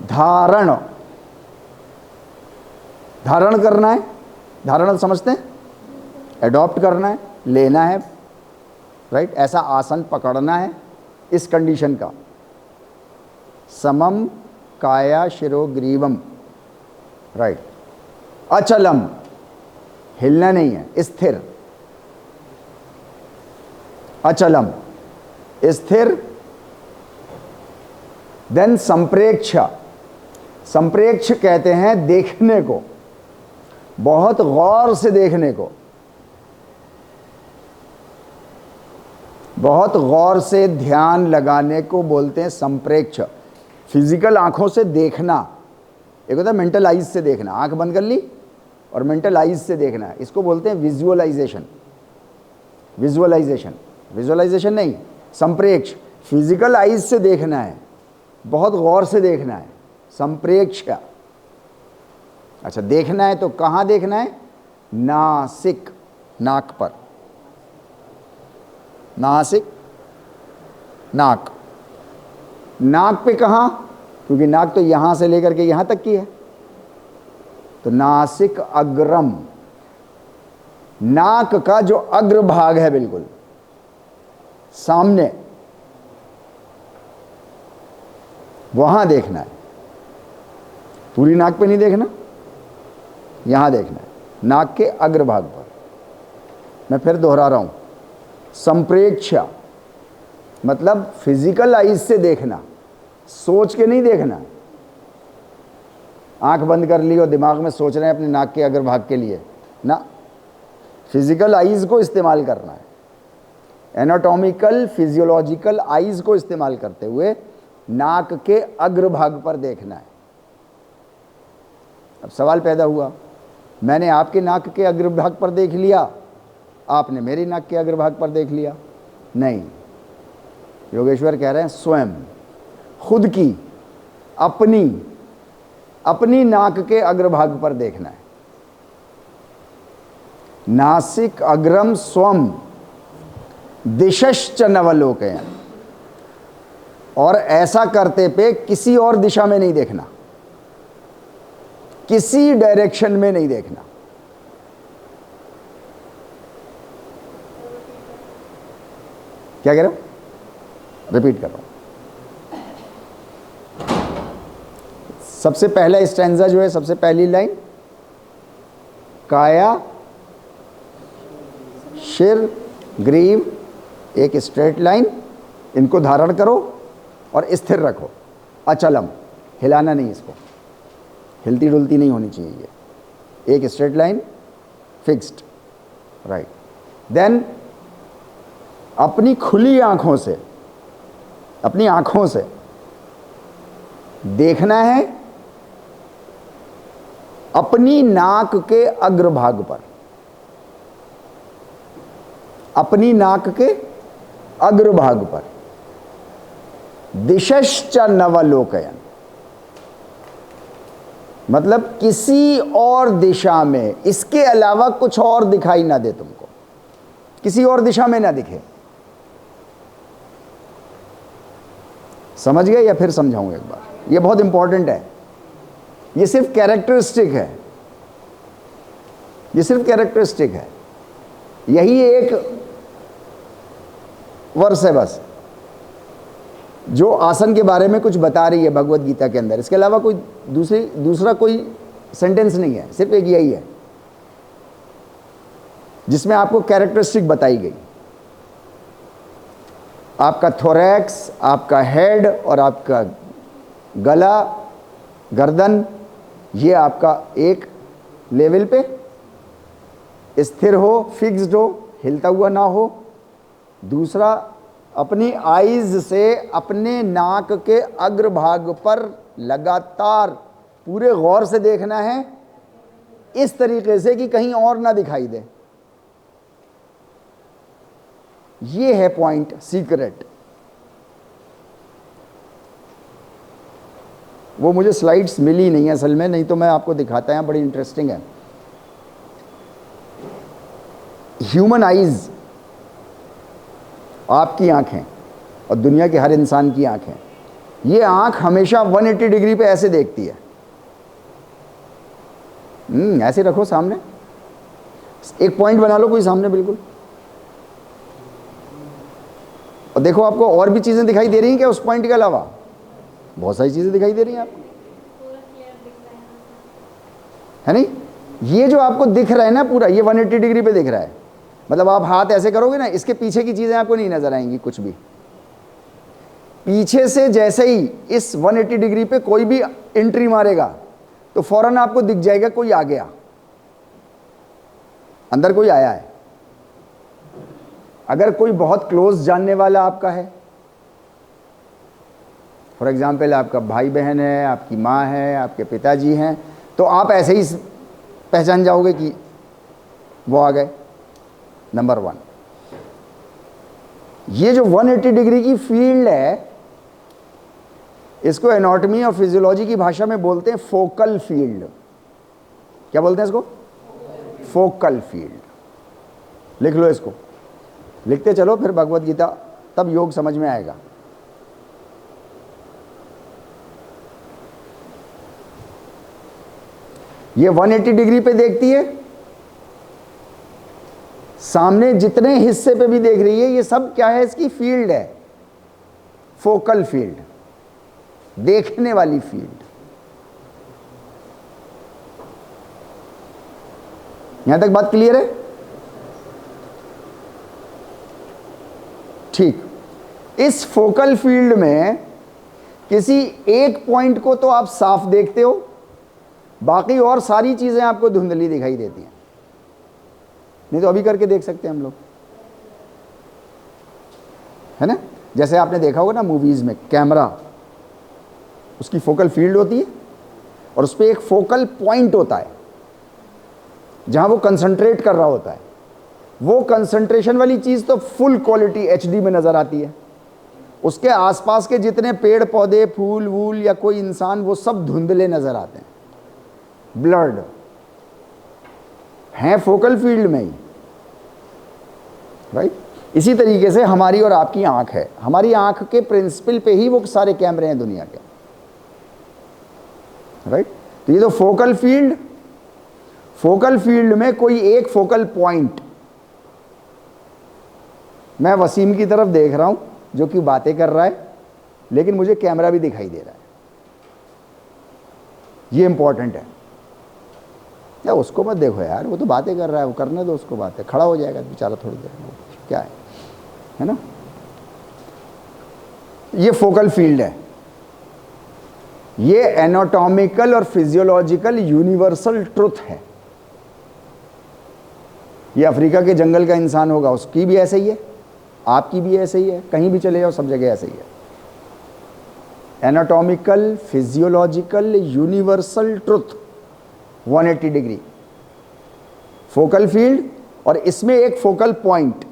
धारण, धारण करना है, धारण समझते हैं, एडॉप्ट करना है, लेना है, राइट। ऐसा आसन पकड़ना है इस कंडीशन का। समम काया शिरो ग्रीवम, राइट। अचलम, हिलना नहीं है, स्थिर, अचलम, स्थिर। देन संप्रेक्ष, संप्रेक्ष कहते हैं देखने को, बहुत गौर से देखने को, बहुत गौर से ध्यान लगाने को बोलते हैं संप्रेक्ष। फिजिकल आंखों से देखना, एक होता है मेंटल आइज से देखना, आंख बंद कर ली और मेंटल आइज से देखना, इसको बोलते हैं विजुअलाइजेशन। विजुअलाइजेशन, विजुअलाइजेशन नहीं, संप्रेक्ष। फिजिकल आइज से देखना है, बहुत गौर से देखना है, संप्रेक्ष का। अच्छा, देखना है तो कहाँ देखना है? नासिक, नाक पर, नासिक, नाक। नाक पे कहाँ? क्योंकि नाक तो यहां से लेकर के यहां तक की है, तो नासिक अग्रम, नाक का जो अग्र भाग है बिल्कुल सामने, वहां देखना है। पूरी नाक पे नहीं देखना, यहां देखना है, नाक के अग्र भाग पर। मैं फिर दोहरा रहा हूं, संप्रेक्ष्य मतलब फिजिकल आइज से देखना, सोच के नहीं देखना। आंख बंद कर ली और दिमाग में सोच रहे हैं अपने नाक के अग्रभाग के लिए ना, फिजिकल आइज को इस्तेमाल करना है, एनाटॉमिकल फिजियोलॉजिकल आइज को इस्तेमाल करते हुए नाक के अग्रभाग पर देखना है। अब सवाल पैदा हुआ, मैंने आपके नाक के अग्रभाग पर देख लिया, आपने मेरी नाक के अग्रभाग पर देख लिया। नहीं, योगेश्वर कह रहे हैं स्वयं खुद की अपनी नाक के अग्रभाग पर देखना है। नासिक अग्रम स्वम दिशश्च नवलोकयन्, और ऐसा करते पे किसी और दिशा में नहीं देखना, किसी डायरेक्शन में नहीं देखना। क्या कह रहे हो? रिपीट कर रहा हूं। सबसे पहला स्टैंजा जो है, सबसे पहली लाइन, काया शिर ग्रीव, एक स्ट्रेट लाइन, इनको धारण करो और स्थिर रखो, अचलम, हिलाना नहीं, इसको हिलती डुलती नहीं होनी चाहिए ये, एक straight line fixed, right. Then अपनी खुली आंखों से, अपनी आंखों से देखना है अपनी नाक के अग्रभाग पर, अपनी नाक के अग्रभाग पर, दिशश्च नवलोकयन्, मतलब किसी और दिशा में, इसके अलावा कुछ और दिखाई ना दे तुमको, किसी और दिशा में ना दिखे। समझ गए या फिर समझाऊं एक बार? ये बहुत इंपॉर्टेंट है, ये सिर्फ कैरेक्टरिस्टिक है, ये सिर्फ कैरेक्टरिस्टिक है। यही एक वर्ष है बस जो आसन के बारे में कुछ बता रही है भगवत गीता के अंदर, इसके अलावा कोई दूसरा कोई सेंटेंस नहीं है, सिर्फ एक यही है जिसमें आपको कैरेक्टरिस्टिक बताई गई। आपका थोरैक्स, आपका हेड और आपका गला, गर्दन, ये आपका एक लेवल पे स्थिर हो, फिक्स्ड हो, हिलता हुआ ना हो। दूसरा, अपनी आईज से अपने नाक के अग्रभाग पर लगातार पूरे गौर से देखना है, इस तरीके से कि कहीं और ना दिखाई दे। ये है पॉइंट, सीक्रेट। वो मुझे स्लाइड्स मिली नहीं है असल में, नहीं तो मैं आपको दिखाता है, बड़ी इंटरेस्टिंग है। ह्यूमन आईज, आपकी आंखें और दुनिया के हर इंसान की आंखें, ये आंख हमेशा 180 डिग्री पे ऐसे देखती है। ऐसे रखो सामने, एक पॉइंट बना लो कोई सामने बिल्कुल, और देखो आपको और भी चीजें दिखाई दे रही हैं क्या उस पॉइंट के अलावा? बहुत सारी चीजें दिखाई दे रही हैं आपको, है नहीं? ये जो आपको दिख रहा है ना पूरा, ये 180 डिग्री पे दिख रहा है। मतलब आप हाथ ऐसे करोगे ना, इसके पीछे की चीजें आपको नहीं नजर आएंगी कुछ भी। पीछे से जैसे ही इस 180 डिग्री पे कोई भी एंट्री मारेगा तो फौरन आपको दिख जाएगा कोई आ गया, अंदर कोई आया है। अगर कोई बहुत क्लोज जानने वाला आपका है, फॉर एग्जाम्पल आपका भाई बहन है, आपकी माँ है, आपके पिताजी हैं, तो आप ऐसे ही पहचान जाओगे कि वो आ गए। नंबर 1, ये जो 180 डिग्री की फील्ड है, इसको एनाटॉमी और फिजियोलॉजी की भाषा में बोलते हैं फोकल फील्ड। क्या बोलते हैं इसको? Focal field. लिख लो इसको, लिखते चलो, फिर भगवत गीता, तब योग समझ में आएगा। ये 180 डिग्री पे देखती है, सामने जितने हिस्से पे भी देख रही है, ये सब क्या है? इसकी फील्ड है, फोकल फील्ड, देखने वाली फील्ड। यहां तक बात क्लियर है? ठीक, इस फोकल फील्ड में किसी एक पॉइंट को तो आप साफ देखते हो, बाकी और सारी चीजें आपको धुंधली दिखाई देती हैं। नहीं तो अभी करके देख सकते हैं हम लोग, है ना। जैसे आपने देखा होगा ना मूवीज में, कैमरा, उसकी फोकल फील्ड होती है और उस पर एक फोकल पॉइंट होता है जहां वो कंसंट्रेट कर रहा होता है। वो कंसंट्रेशन वाली चीज तो फुल क्वालिटी एचडी में नजर आती है। उसके आसपास के जितने पेड़ पौधे, फूल वूल या कोई इंसान, वो सब धुंधले नजर आते हैं, ब्लर्ड हैं फोकल फील्ड में ही, राइट। इसी तरीके से हमारी और आपकी आंख है, हमारी आंख के प्रिंसिपल पे ही वो सारे कैमरे हैं दुनिया के, राइट। तो ये तो फोकल फील्ड में कोई एक फोकल पॉइंट, मैं वसीम की तरफ देख रहा हूं जो कि बातें कर रहा है, लेकिन मुझे कैमरा भी दिखाई दे रहा है, ये इंपॉर्टेंट है। या उसको मत देखो यार, वो तो बातें कर रहा है, वो करने दो उसको बातें, खड़ा हो जाएगा बेचारा थोड़ी देर में, क्या है ना। ये फोकल फील्ड है, ये एनाटॉमिकल और फिजियोलॉजिकल यूनिवर्सल ट्रुथ है। ये अफ्रीका के जंगल का इंसान होगा, उसकी भी ऐसे ही है, आपकी भी ऐसे ही है, कहीं भी चले जाओ सब जगह ऐसे ही है। Anatomical, physiological, universal truth, 180 degree focal field, और इसमें एक फोकल पॉइंट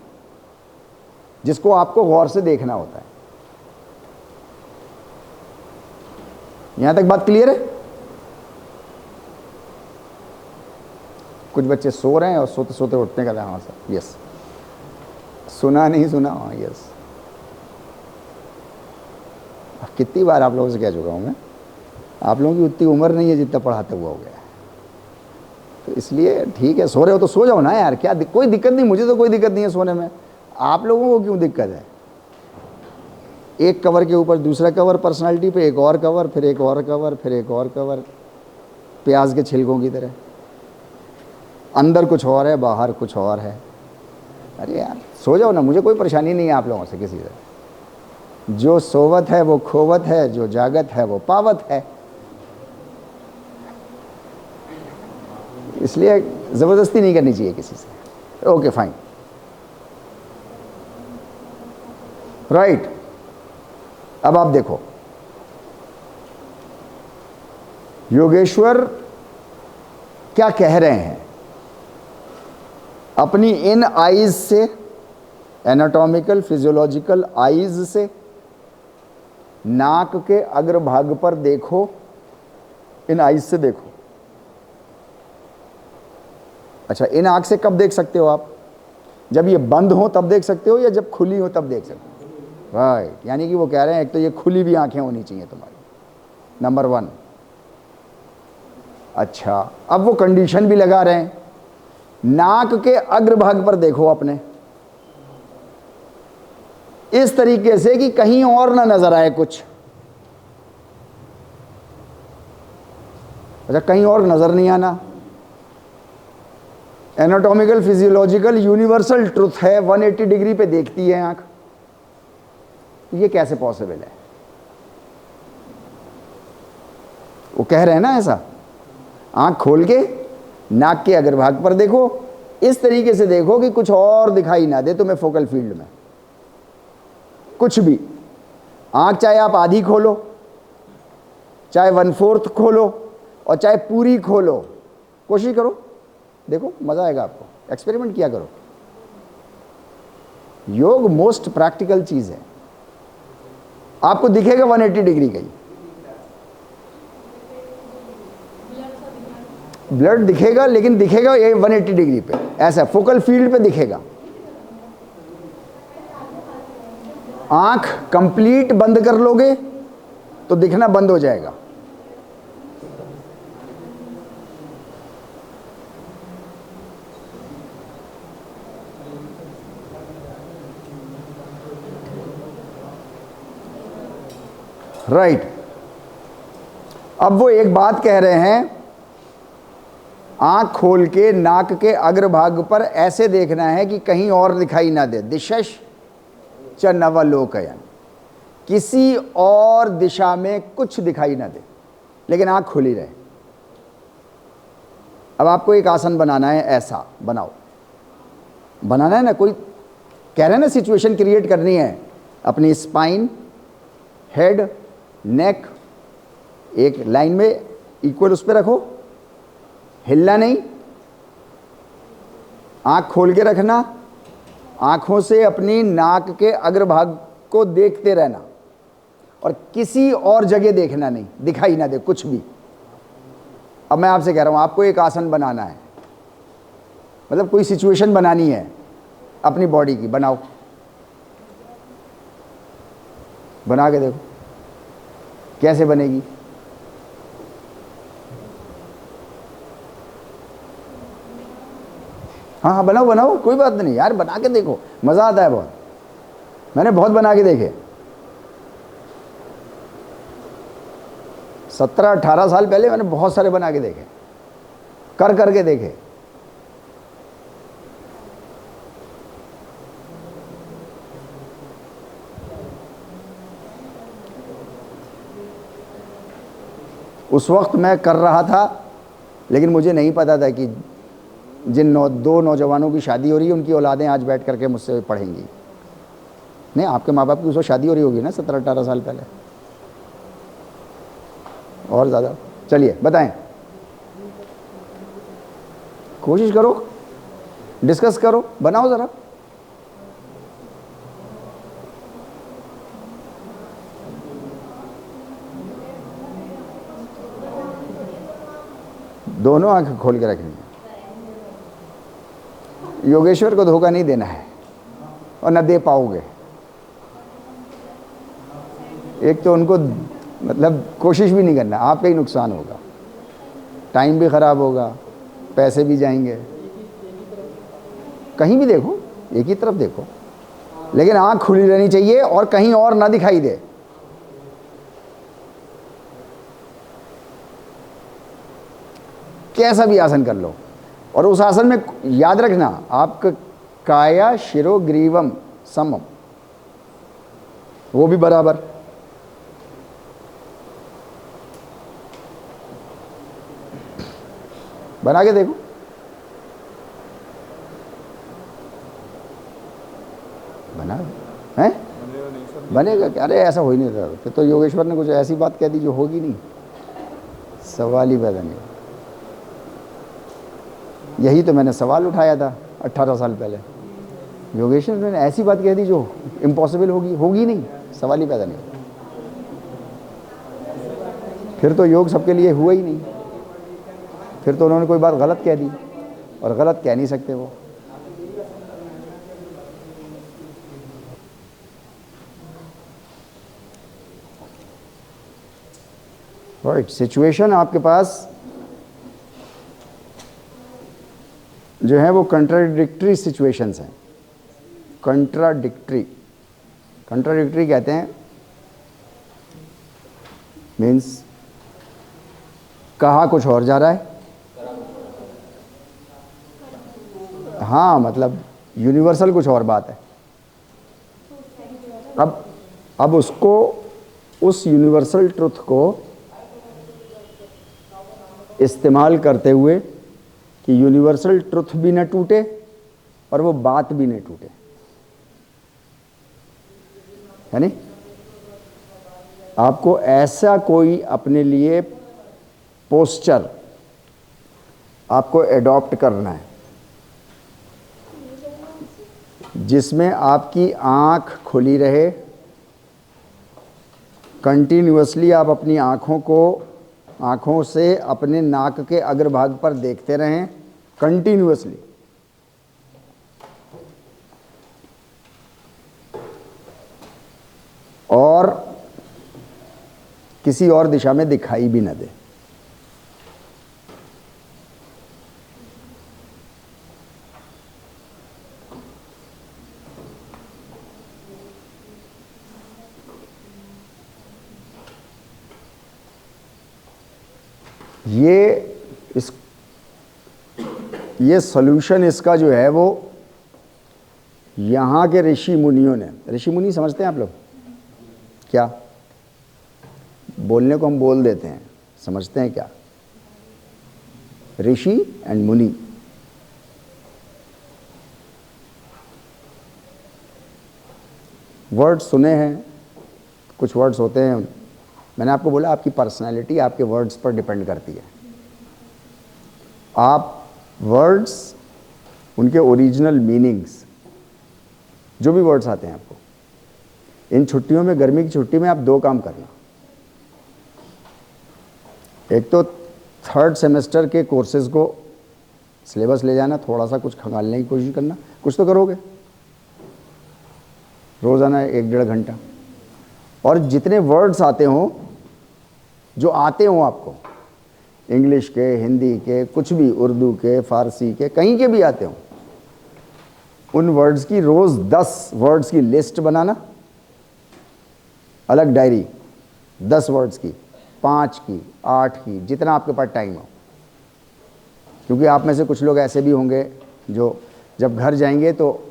जिसको आपको गौर से देखना होता है। यहां तक बात क्लियर है? कुछ बच्चे सो रहे हैं और सोते सोते उठने का हाँ सर, यस, सुना नहीं सुना, हाँ यस। कितनी बार आप लोगों से कह चुका हूं मैं, आप लोगों की उतनी उम्र नहीं है जितना पढ़ाते हुआ हो गया, तो इसलिए ठीक है, सो रहे हो तो सो जाओ ना यार, क्या कोई दिक्कत नहीं, मुझे तो कोई दिक्कत नहीं है सोने में, आप लोगों को क्यों दिक्कत है। एक कवर के ऊपर दूसरा कवर, पर्सनालिटी पे एक और कवर, फिर एक और कवर, फिर एक और कवर, प्याज के छिलकों की तरह, अंदर कुछ और है, बाहर कुछ और है। अरे यार सो जाओ ना, मुझे कोई परेशानी नहीं है आप लोगों से किसी से। जो सोवत है वो खोवत है, जो जागत है वो पावत है, इसलिए जबरदस्ती नहीं करनी चाहिए किसी से। Okay fine, right. अब आप देखो, योगेश्वर क्या कह रहे हैं, अपनी इन आईज से, एनाटॉमिकल फिजियोलॉजिकल आईज से नाक के अग्रभाग पर देखो, इन आईज से देखो। अच्छा, इन आंख से कब देख सकते हो आप? जब ये बंद हो तब देख सकते हो, या जब खुली हो तब देख सकते हो, राइट। यानी कि वो कह रहे हैं एक तो ये खुली भी आंखें होनी चाहिए तुम्हारी, नंबर 1। अच्छा, अब वो कंडीशन भी लगा रहे हैं, नाक के अग्रभाग पर देखो अपने, इस तरीके से कि कहीं और ना नजर आए कुछ। अच्छा, कहीं और नजर नहीं आना, एनाटॉमिकल फिजियोलॉजिकल यूनिवर्सल ट्रुथ है, 180 डिग्री पे देखती है आंख। ये कैसे पॉसिबल है? वो कह रहे हैं ना ऐसा, आंख खोल के नाक के अग्रभाग पर देखो, इस तरीके से देखो कि कुछ और दिखाई ना दे तुम्हें फोकल फील्ड में, कुछ भी। आंख चाहे आप आधी खोलो, चाहे 1/4 खोलो, और चाहे पूरी खोलो, कोशिश करो, देखो मजा आएगा आपको, एक्सपेरिमेंट किया करो। योग मोस्ट प्रैक्टिकल चीज है, आपको दिखेगा 180 डिग्री का ही ब्लड दिखेगा, लेकिन दिखेगा ये 180 डिग्री पे, ऐसा फोकल फील्ड पे दिखेगा। आंख कंप्लीट बंद कर लोगे तो दिखना बंद हो जाएगा। राइट। अब वो एक बात कह रहे हैं, आंख खोल के नाक के अग्रभाग पर ऐसे देखना है कि कहीं और दिखाई ना दे, दिशश च नवलोकयन, किसी और दिशा में कुछ दिखाई ना दे, लेकिन आंख खुली रहे। अब आपको एक आसन बनाना है, ऐसा बनाओ, बनाना है ना, कोई कह रहे हैं ना सिचुएशन क्रिएट करनी है। अपनी स्पाइन, हेड, नेक एक लाइन में इक्वल उस पर रखो, हिलना नहीं, आंख खोल के रखना, आंखों से अपनी नाक के अग्रभाग को देखते रहना और किसी और जगह देखना नहीं, दिखाई ना दे कुछ भी। अब मैं आपसे कह रहा हूं, आपको एक आसन बनाना है, मतलब कोई सिचुएशन बनानी है अपनी बॉडी की, बनाओ, बना के देखो कैसे बनेगी। हाँ हाँ बनाओ बनाओ, कोई बात नहीं यार, बना के देखो, मज़ा आता है बहुत। मैंने बहुत बना के देखे, 17-18 साल पहले मैंने बहुत सारे बना के देखे, कर करके देखे। उस वक्त मैं कर रहा था, लेकिन मुझे नहीं पता था कि जिन दो नौजवानों की शादी हो रही है, उनकी औलादें आज बैठ करके मुझसे पढ़ेंगी। नहीं, आपके माँ बाप की उस वक्त शादी हो रही होगी ना, 17-18 साल पहले, और ज़्यादा। चलिए बताएं, कोशिश करो, डिस्कस करो, बनाओ ज़रा। दोनों आंखें खोल के रखनी है। योगेश्वर को धोखा नहीं देना है और न दे पाओगे। एक तो उनको मतलब कोशिश भी नहीं करना, आप पे ही नुकसान होगा, टाइम भी ख़राब होगा, पैसे भी जाएंगे। कहीं भी देखो, एक ही तरफ देखो, लेकिन आंख खुली रहनी चाहिए और कहीं और ना दिखाई दे। कैसा भी आसन कर लो, और उस आसन में याद रखना, आपका काया शिरो ग्रीवम समम, वो भी बराबर। बना के देखो, बना है, बनेगा क्या? अरे ऐसा हो ही नहीं रहा, फिर तो योगेश्वर ने कुछ ऐसी बात कह दी जो होगी नहीं, सवाल ही पैदा नहीं। यही तो मैंने सवाल उठाया था 18 साल पहले, योगेश्वर ने ऐसी बात कह दी जो इम्पॉसिबल होगी, होगी नहीं, सवाल ही पैदा नहीं। फिर तो योग सबके लिए हुआ ही नहीं, फिर तो उन्होंने कोई बात गलत कह दी, और गलत कह नहीं सकते वो। राइट, सिचुएशन आपके पास जो है वो कंट्राडिक्टरी सिचुएशंस हैं। कंट्राडिक्टरी कहते हैं, मीन्स कहा कुछ और जा रहा है। हाँ, मतलब यूनिवर्सल कुछ और बात है। अब उसको, उस यूनिवर्सल ट्रुथ को इस्तेमाल करते हुए कि यूनिवर्सल ट्रुथ भी न टूटे और वो बात भी न टूटे, है नहीं? आपको ऐसा कोई अपने लिए पोस्चर आपको एडॉप्ट करना है जिसमें आपकी आंख खुली रहे, कंटिन्यूअसली आप अपनी आँखों से अपने नाक के अग्रभाग पर देखते रहें, कंटिन्यूअसली। और किसी और दिशा में दिखाई भी न दे। ये सॉल्यूशन इसका जो है वो यहाँ के ऋषि मुनियों ने, ऋषि मुनि समझते हैं आप लोग क्या? बोलने को हम बोल देते हैं, समझते हैं क्या? ऋषि एंड मुनि। वर्ड सुने हैं, कुछ वर्ड्स होते हैं, मैंने आपको बोला आपकी पर्सनैलिटी आपके वर्ड्स पर डिपेंड करती है। आप वर्ड्स, उनके ओरिजिनल मीनिंग्स, जो भी वर्ड्स आते हैं आपको, इन छुट्टियों में, गर्मी की छुट्टी में आप दो काम करना। एक तो थर्ड सेमेस्टर के कोर्सेज को सिलेबस ले जाना, थोड़ा सा कुछ खंगालने की कोशिश करना, कुछ तो करोगे, रोज़ाना 1-1.5 घंटा। और जितने वर्ड्स आते हों, जो आते हों आपको, इंग्लिश के, हिंदी के, कुछ भी, उर्दू के, फारसी के, कहीं के भी आते हों, उन वर्ड्स की रोज़ 10 वर्ड्स की लिस्ट बनाना, अलग डायरी, 10 वर्ड्स की, 5 की, 8 की, जितना आपके पास टाइम हो। क्योंकि आप में से कुछ लोग ऐसे भी होंगे जो जब घर जाएंगे तो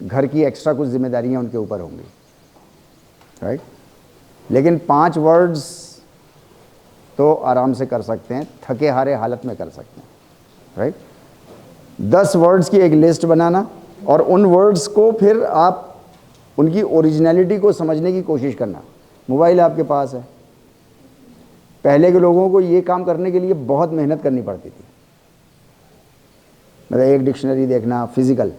घर की एक्स्ट्रा कुछ जिम्मेदारियां उनके ऊपर होंगी, राइट? लेकिन 5 वर्ड्स तो आराम से कर सकते हैं, थके हारे हालत में कर सकते हैं, राइट? 10 वर्ड्स की एक लिस्ट बनाना और उन वर्ड्स को फिर आप उनकी ओरिजिनलिटी को समझने की कोशिश करना। मोबाइल आपके पास है। पहले के लोगों को ये काम करने के लिए बहुत मेहनत करनी पड़ती थी, मतलब एक डिक्शनरी देखना फिजिकल,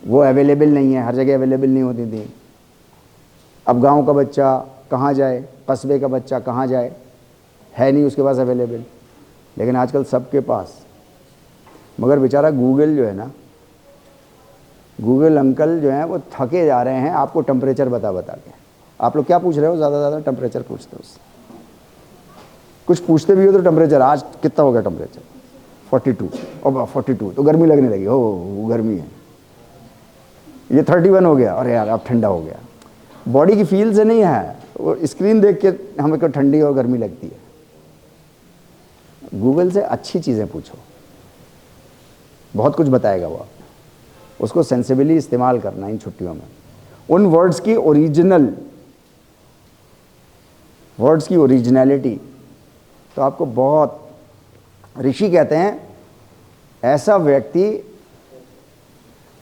वो अवेलेबल नहीं है, हर जगह अवेलेबल नहीं होती थी। अब गांव का बच्चा कहाँ जाए, कस्बे का बच्चा कहाँ जाए, है नहीं उसके पास अवेलेबल। लेकिन आजकल सबके पास। मगर बेचारा गूगल जो है ना, गूगल अंकल जो हैं वो थके जा रहे हैं आपको टेम्परेचर बता बता के। आप लोग क्या पूछ रहे हो? ज़्यादा टेम्परेचर पूछते हो उससे। कुछ पूछते भी हो तो टेम्परेचर, आज कितना हो गया टेम्परेचर? 42। और 42 तो गर्मी लगने लगी, हो गर्मी है। ये 31 हो गया, अरे यार अब ठंडा हो गया। बॉडी की फील से नहीं है, वो स्क्रीन देख के हमें को ठंडी और गर्मी लगती है। गूगल से अच्छी चीज़ें पूछो, बहुत कुछ बताएगा वो। उसको सेंसिबली इस्तेमाल करना इन छुट्टियों में। उन वर्ड्स की ओरिजिनलिटी तो आपको बहुत, ऋषि कहते हैं ऐसा व्यक्ति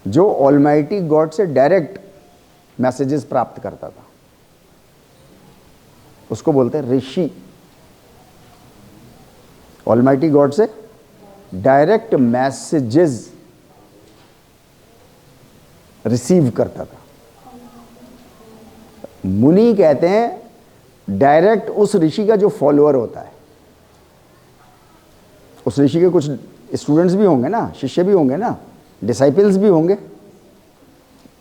जो ऑलमाइटी गॉड से डायरेक्ट मैसेजेस प्राप्त करता था, उसको बोलते हैं ऋषि। ऑलमाइटी गॉड से डायरेक्ट मैसेजेस रिसीव करता था। मुनि कहते हैं डायरेक्ट उस ऋषि का जो फॉलोअर होता है। उस ऋषि के कुछ स्टूडेंट्स भी होंगे ना, शिष्य भी होंगे ना, डिसाइपल्स भी होंगे,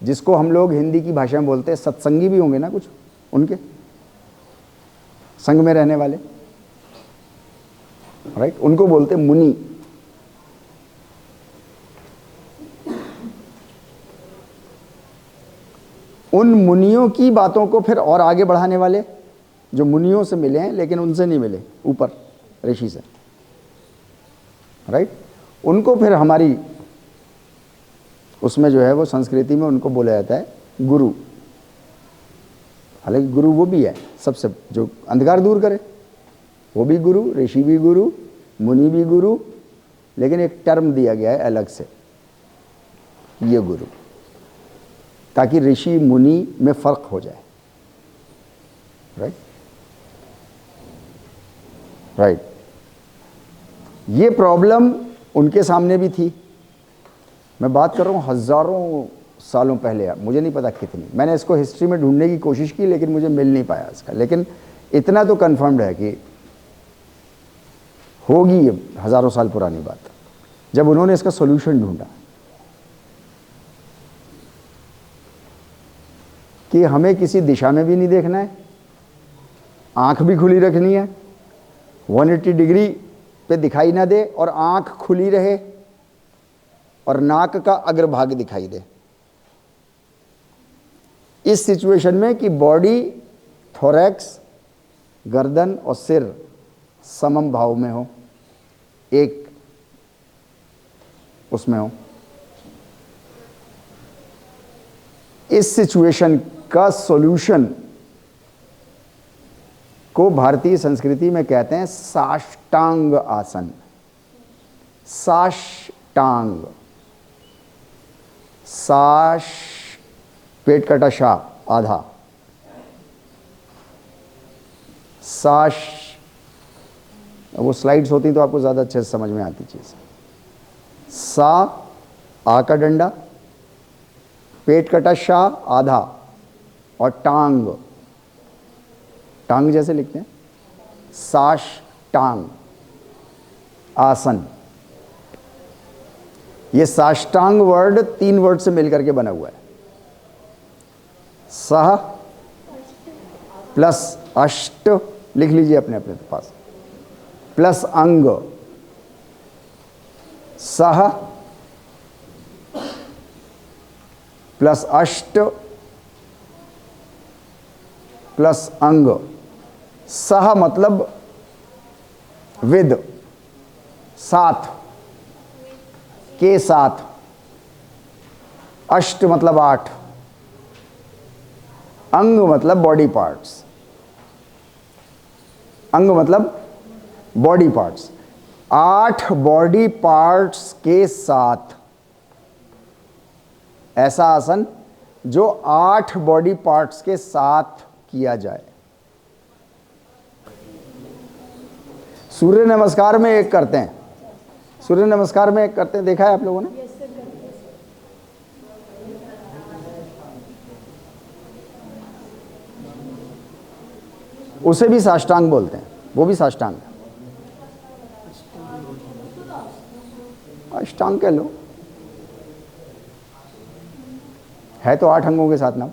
जिसको हम लोग हिंदी की भाषा में बोलते हैं सत्संगी भी होंगे ना, कुछ उनके संग में रहने वाले, राइट? उनको बोलते हैं मुनि। उन मुनियों की बातों को फिर और आगे बढ़ाने वाले, जो मुनियों से मिले हैं लेकिन उनसे नहीं मिले, ऊपर ऋषि से, राइट? उनको फिर हमारी उसमें जो है वो संस्कृति में उनको बोला जाता है गुरु। हालांकि गुरु वो भी है सबसे, जो अंधकार दूर करे, वो भी गुरु, ऋषि भी गुरु, मुनि भी गुरु, लेकिन एक टर्म दिया गया है अलग से, ये गुरु, ताकि ऋषि मुनि में फर्क हो जाए, राइट? राइट। ये प्रॉब्लम उनके सामने भी थी। मैं बात कर रहा हूँ हज़ारों सालों पहले, मुझे नहीं पता कितनी, मैंने इसको हिस्ट्री में ढूंढने की कोशिश की लेकिन मुझे मिल नहीं पाया इसका। लेकिन इतना तो कन्फर्म्ड है कि होगी ये हज़ारों साल पुरानी बात, जब उन्होंने इसका सॉल्यूशन ढूंढा कि हमें किसी दिशा में भी नहीं देखना है, आंख भी खुली रखनी है, 180 डिग्री पे दिखाई ना दे और आंख खुली रहे और नाक का अग्रभाग दिखाई दे। इस सिचुएशन में कि बॉडी, थोरैक्स, गर्दन और सिर समम भाव में हो, एक उसमें हो, इस सिचुएशन का सॉल्यूशन को भारतीय संस्कृति में कहते हैं साष्टांग आसन। साष्टांग, साश पेट कटा शा आधा, साश। वो स्लाइड्स होती तो आपको ज़्यादा अच्छे से समझ में आती चीज़। सा आ का डंडा, पेट कटा शा आधा, और टांग, टांग जैसे लिखते हैं, साष्टांग आसन। ये साष्टांग वर्ड 3 वर्ड से मिलकर के बना हुआ है। सह प्लस अष्ट, लिख लीजिए अपने अपने पास, प्लस अंग, सह प्लस अष्ट प्लस अंग। सह मतलब विद, साथ, के साथ। अष्ट मतलब 8, अंग मतलब बॉडी पार्ट्स, अंग मतलब बॉडी पार्ट्स। 8 बॉडी पार्ट्स के साथ ऐसा आसन जो 8 बॉडी पार्ट्स के साथ किया जाए। सूर्य नमस्कार में एक करते हैं, सूर्य नमस्कार में एक करते हैं, देखा है आप लोगों ने? उसे भी साष्टांग बोलते हैं, वो भी साष्टांग है। अष्टांग कह लो, है तो 8 अंगों के साथ ना।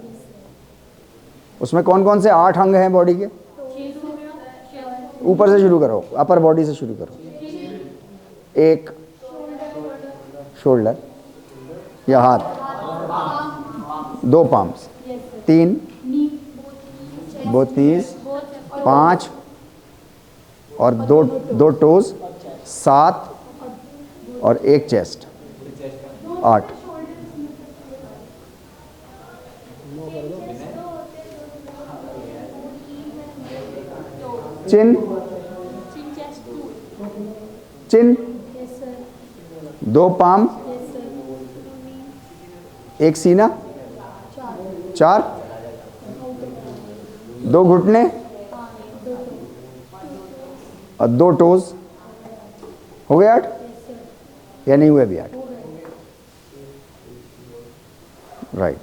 उसमें कौन कौन से 8 अंग हैं बॉडी के? ऊपर से शुरू करो, अपर बॉडी से शुरू करो। 1 शोल्डर या हाथ, 2 पाम्स, 3 बोथ नीज, 5 और 2 टोज, 7 और 1 चेस्ट, 8। चिन, चिन, 2 पाम, 1 सीना, 4, 2 घुटने और 2 टोज। हो गया 8 या नहीं हुए अभी 8? राइट।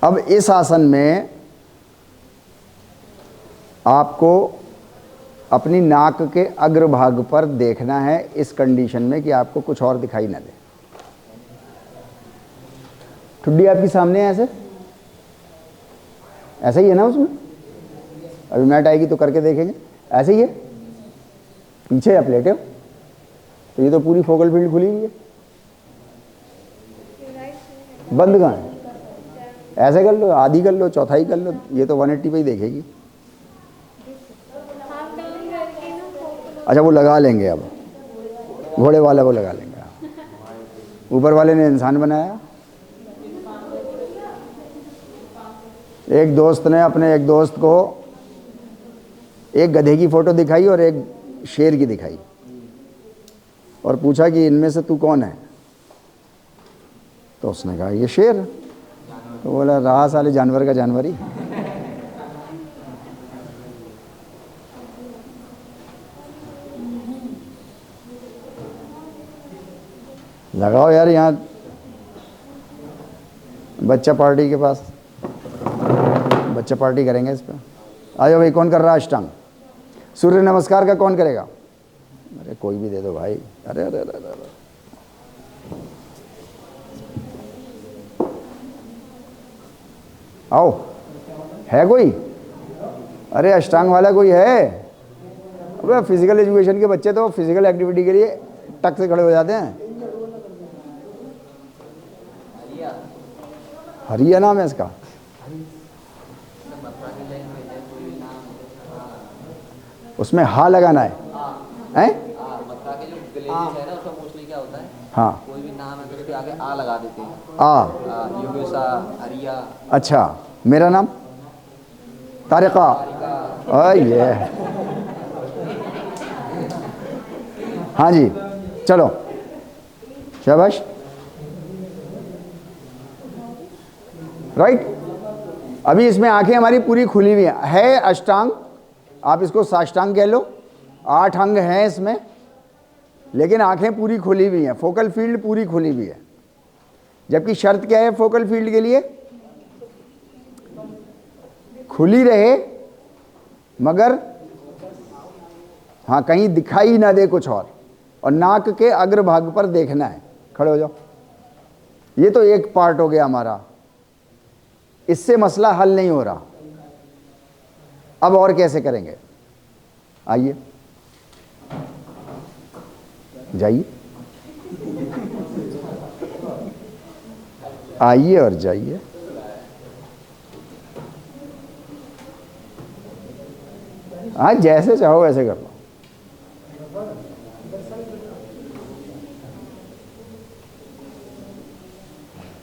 अब इस आसन में आपको अपनी नाक के अग्रभाग पर देखना है, इस कंडीशन में कि आपको कुछ और दिखाई ना दे। ठुड्डी आपके सामने है, ऐसे ऐसा ही है ना उसमें? अभी मैट आएगी तो करके देखेंगे। ऐसे ही है, पीछे आप लेटे हो तो ये तो पूरी फोकल फील्ड खुली हुई है। बंद कहाँ है? ऐसे कर लो, आधी कर लो, चौथाई कर लो, ये तो 180 पे ही देखेगी। अच्छा वो लगा लेंगे, अब घोड़े वाले वो लगा लेंगे। ऊपर वाले ने इंसान बनाया। एक दोस्त ने अपने एक दोस्त को एक गधे की फोटो दिखाई और एक शेर की दिखाई और पूछा कि इनमें से तू कौन है? तो उसने कहा ये शेर। तो बोला रहा साले जानवर का जानवर ही। लगाओ यार यहाँ बच्चा पार्टी के पास, बच्चा पार्टी करेंगे इस पर। आ जाओ भाई, कौन कर रहा है अष्टांग? सूर्य नमस्कार का कौन करेगा? अरे कोई भी दे दो भाई। अरे अरे अरे अरे, आओ, है कोई? अरे अष्टांग वाला कोई है? अबे फिजिकल एजुकेशन के बच्चे तो फिजिकल एक्टिविटी के लिए टक से खड़े हो जाते हैं। हरिया नाम है इसका। उसमें हा लगाना है, हैं? हाँ, कोई भी नाम है तो उसके आगे आ लगा देते हैं। योगेशा, हरिया, अच्छा, मेरा नाम तारिका। ये हाँ जी, चलो शाबाश, राइट। अभी इसमें आंखें हमारी पूरी खुली हुई है अष्टांग, आप इसको साष्टांग कह लो, 8 अंग हैं इसमें, लेकिन आंखें पूरी खुली हुई हैं, फोकल फील्ड पूरी खुली हुई है। जबकि शर्त क्या है फोकल फील्ड के लिए? खुली रहे मगर हाँ कहीं दिखाई ना दे कुछ और नाक के अग्रभाग पर देखना है। खड़े हो जाओ। ये तो एक पार्ट हो गया हमारा, इससे मसला हल नहीं हो रहा। अब और कैसे करेंगे? आइए, जाइए, आइए और जाइए। हाँ, जैसे चाहो वैसे कर लो।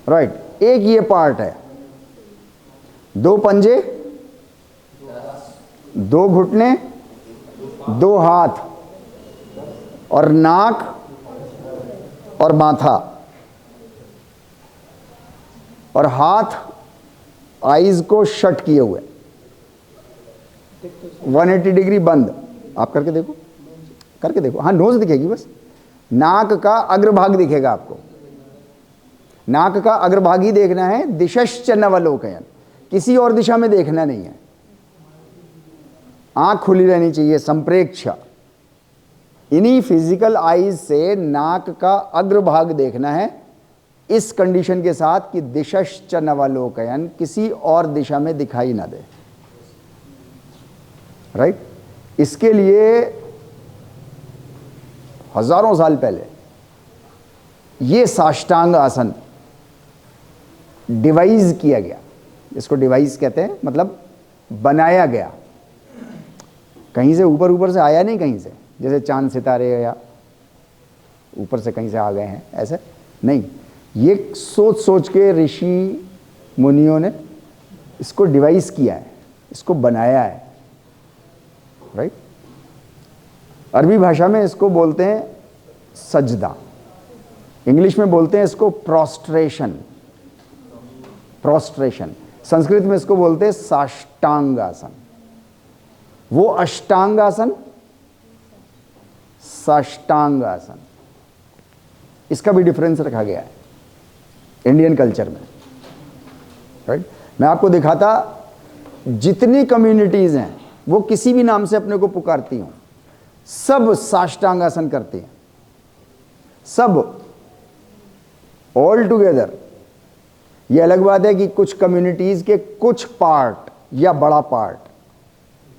राइट, एक ये पार्ट है, 2 पंजे, 2 घुटने, 2 हाथ और नाक और माथा और हाथ आईज को शट किए हुए, 180 डिग्री बंद। आप करके देखो, करके देखो। हाँ, नोज दिखेगी बस, नाक का अग्रभाग दिखेगा आपको, नाक का अग्रभाग ही देखना है। दिशश्च नवलोकयन, किसी और दिशा में देखना नहीं है। आंख खुली रहनी चाहिए, संप्रेक्ष। इन्हीं फिजिकल आईज से नाक का अग्रभाग देखना है, इस कंडीशन के साथ कि दिशश्च नवलोकयन, किसी और दिशा में दिखाई ना दे। राइट, इसके लिए हजारों साल पहले ये साष्टांग आसन डिवाइस किया गया। इसको डिवाइस कहते हैं, मतलब बनाया गया। कहीं से ऊपर ऊपर से आया नहीं, कहीं से जैसे चांद सितारे या ऊपर से कहीं से आ गए हैं, ऐसे नहीं। ये सोच सोच के ऋषि मुनियों ने इसको डिवाइस किया है, इसको बनाया है। राइट, अरबी भाषा में इसको बोलते हैं सजदा, इंग्लिश में बोलते हैं इसको प्रोस्ट्रेशन। प्रोस्ट्रेशन, संस्कृत में इसको बोलते हैं साष्टांग आसन। वो अष्टांग आसन, साष्टांग आसन, इसका भी डिफरेंस रखा गया है इंडियन कल्चर में। राइट, मैं आपको दिखाता, जितनी कम्युनिटीज हैं वो किसी भी नाम से अपने को पुकारती हूं, सब साष्टांग आसन करते हैं, सब, ऑल टुगेदर। ये अलग बात है कि कुछ कम्युनिटीज के कुछ पार्ट या बड़ा पार्ट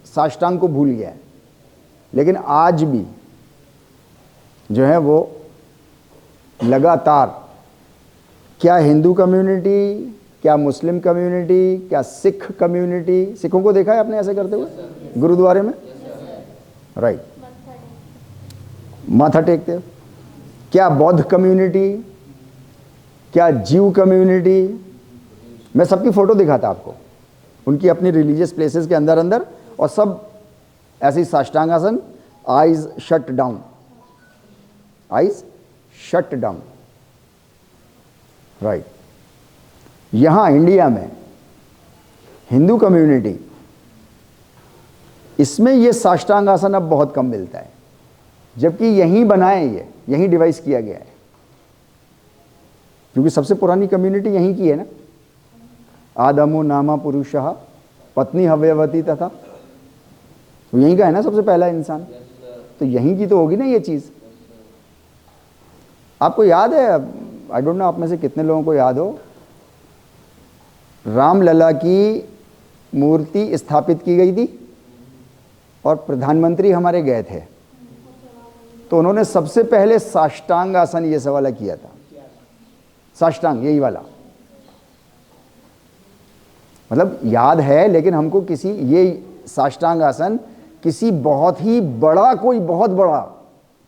साष्टांग को भूल गया है, लेकिन आज भी जो है वो लगातार, क्या हिंदू कम्युनिटी, क्या मुस्लिम कम्युनिटी, क्या सिख कम्युनिटी, सिखों को देखा है आपने ऐसे करते हुए गुरुद्वारे में? राइट, माथा टेकते हो। क्या बौद्ध कम्युनिटी, क्या जीव कम्युनिटी, मैं सबकी फोटो दिखाता आपको, उनकी अपनी रिलीजियस प्लेसेस के अंदर अंदर, और सब ऐसी साष्टांग आसन, eyes shut down, eyes shut down. Right, यहां इंडिया में हिंदू कम्युनिटी, इसमें ये साष्टांग आसन अब बहुत कम मिलता है, जबकि यहीं बनाए, ये यहीं डिवाइस किया गया है, क्योंकि सबसे पुरानी कम्युनिटी यहीं की है ना। आदमो नामा पुरुषः पत्नी हव्यवती तथा, तो यहीं का है ना सबसे पहला इंसान, तो यहीं की तो होगी ना ये चीज। आपको याद है, आई डोंट नो आप में से कितने लोगों को याद हो, रामलला की मूर्ति स्थापित की गई थी और प्रधानमंत्री हमारे गए थे, तो उन्होंने सबसे पहले साष्टांग आसन ये सवाल किया था, साष्टांग यही वाला, मतलब याद है, लेकिन हमको किसी, ये साष्टांग आसन किसी बहुत ही बड़ा, कोई बहुत बड़ा,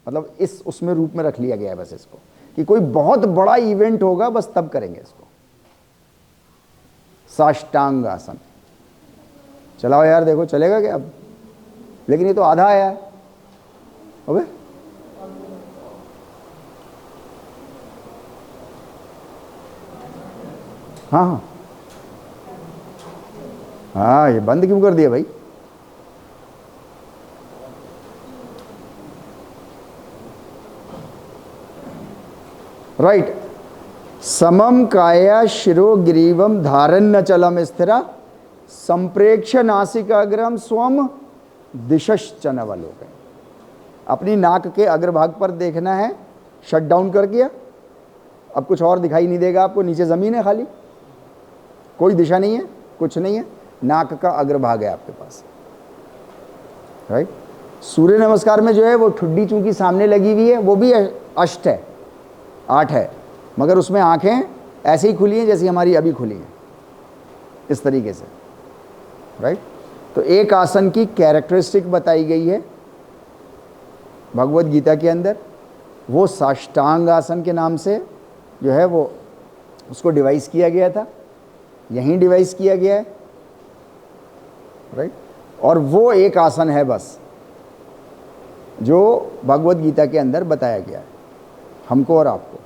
मतलब इस उसमें रूप में रख लिया गया है बस इसको, कि कोई बहुत बड़ा इवेंट होगा बस तब करेंगे इसको, साष्टांग आसन। चलाओ यार, देखो चलेगा क्या अब? लेकिन ये तो आधा आया है। अबे हाँ हाँ हाँ, ये बंद क्यों कर दिया भाई? राइट। समम काया शिरो ग्रीवम धारण्य चलम स्थिरा संप्रेक्ष नासिकाग्रम स्वम दिशश्चनवलोकन। अपनी नाक के अग्रभाग पर देखना है, शट डाउन कर दिया। अब कुछ और दिखाई नहीं देगा आपको, नीचे ज़मीन है खाली, कोई दिशा नहीं है, कुछ नहीं है, नाक का अग्रभाग है आपके पास। राइट। सूर्य नमस्कार में जो है वो ठुड्डी चूंकि सामने लगी हुई है, वो भी अष्ट है, 8 है, मगर उसमें आंखें ऐसे ही खुली हैं जैसी हमारी अभी खुली हैं, इस तरीके से। राइट। तो एक आसन की कैरेक्टरिस्टिक बताई गई है भगवत गीता के अंदर, वो साष्टांग आसन के नाम से जो है वो उसको डिवाइस किया गया था, यहीं डिवाइस किया गया है। राइट। और वो एक आसन है बस जो भगवत गीता के अंदर बताया गया है हमको और आपको।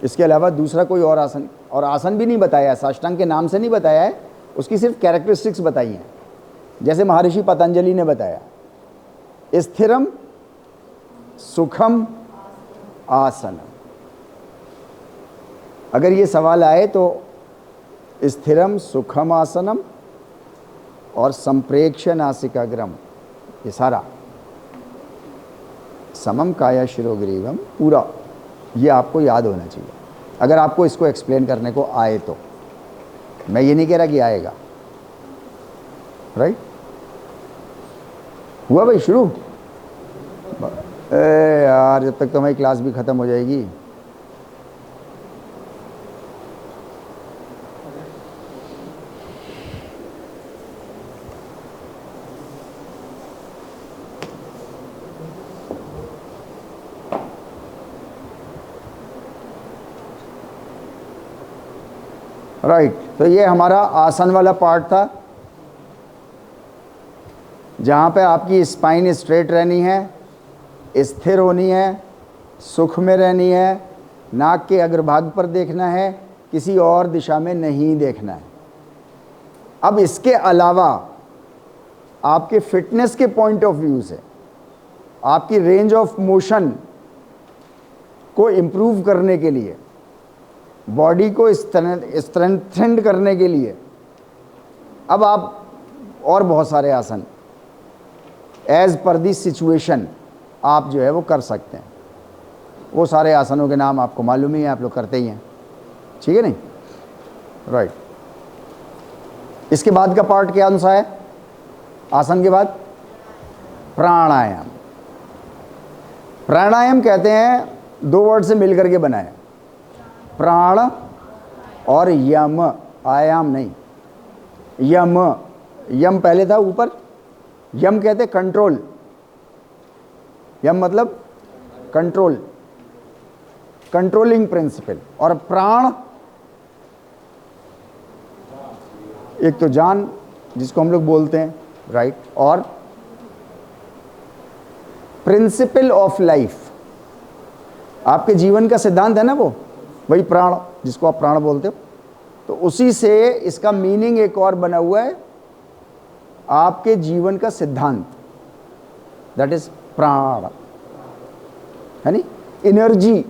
इसके अलावा दूसरा कोई और आसन भी नहीं बताया है, साष्टांग के नाम से नहीं बताया है, उसकी सिर्फ कैरेक्टरिस्टिक्स बताई हैं। जैसे महर्षि पतंजलि ने बताया, स्थिरम सुखम आसनम। अगर ये सवाल आए तो स्थिरम सुखम आसनम और संप्रेक्ष नासिकाग्रम, ये सारा समम काया शिरोग्रीवम पूरा ये आपको याद होना चाहिए, अगर आपको इसको एक्सप्लेन करने को आए तो। मैं ये नहीं कह रहा कि आएगा। राइट। हुआ भाई शुरू? यार जब तक तो हमारी क्लास भी ख़त्म हो जाएगी। राइट। तो ये हमारा आसन वाला पार्ट था, जहाँ पे आपकी स्पाइन स्ट्रेट रहनी है, स्थिर होनी है, सुख में रहनी है, नाक के अग्रभाग पर देखना है, किसी और दिशा में नहीं देखना है। अब इसके अलावा आपके फिटनेस के पॉइंट ऑफ व्यू से आपकी रेंज ऑफ मोशन को इम्प्रूव करने के लिए, बॉडी को स्ट्रेंथेंड करने के लिए अब आप और बहुत सारे आसन एज पर दी सिचुएशन आप जो है वो कर सकते हैं। वो सारे आसनों के नाम आपको मालूम ही है, आप लोग करते ही हैं, ठीक है नहीं? राइट। इसके बाद का पार्ट क्या सा है? आसन के बाद प्राणायाम। प्राणायाम कहते हैं 2 वर्ड से मिलकर के बनाए, प्राण और यम, आयाम नहीं, यम। यम पहले था ऊपर, यम कहते कंट्रोल, यम मतलब कंट्रोल, कंट्रोलिंग प्रिंसिपल। और प्राण एक तो जान जिसको हम लोग बोलते हैं, राइट, और प्रिंसिपल ऑफ लाइफ, आपके जीवन का सिद्धांत है ना वो, वही प्राण जिसको आप प्राण बोलते हो। तो उसी से इसका मीनिंग एक और बना हुआ है, आपके जीवन का सिद्धांत, दैट इज प्राण, है नी? Energy,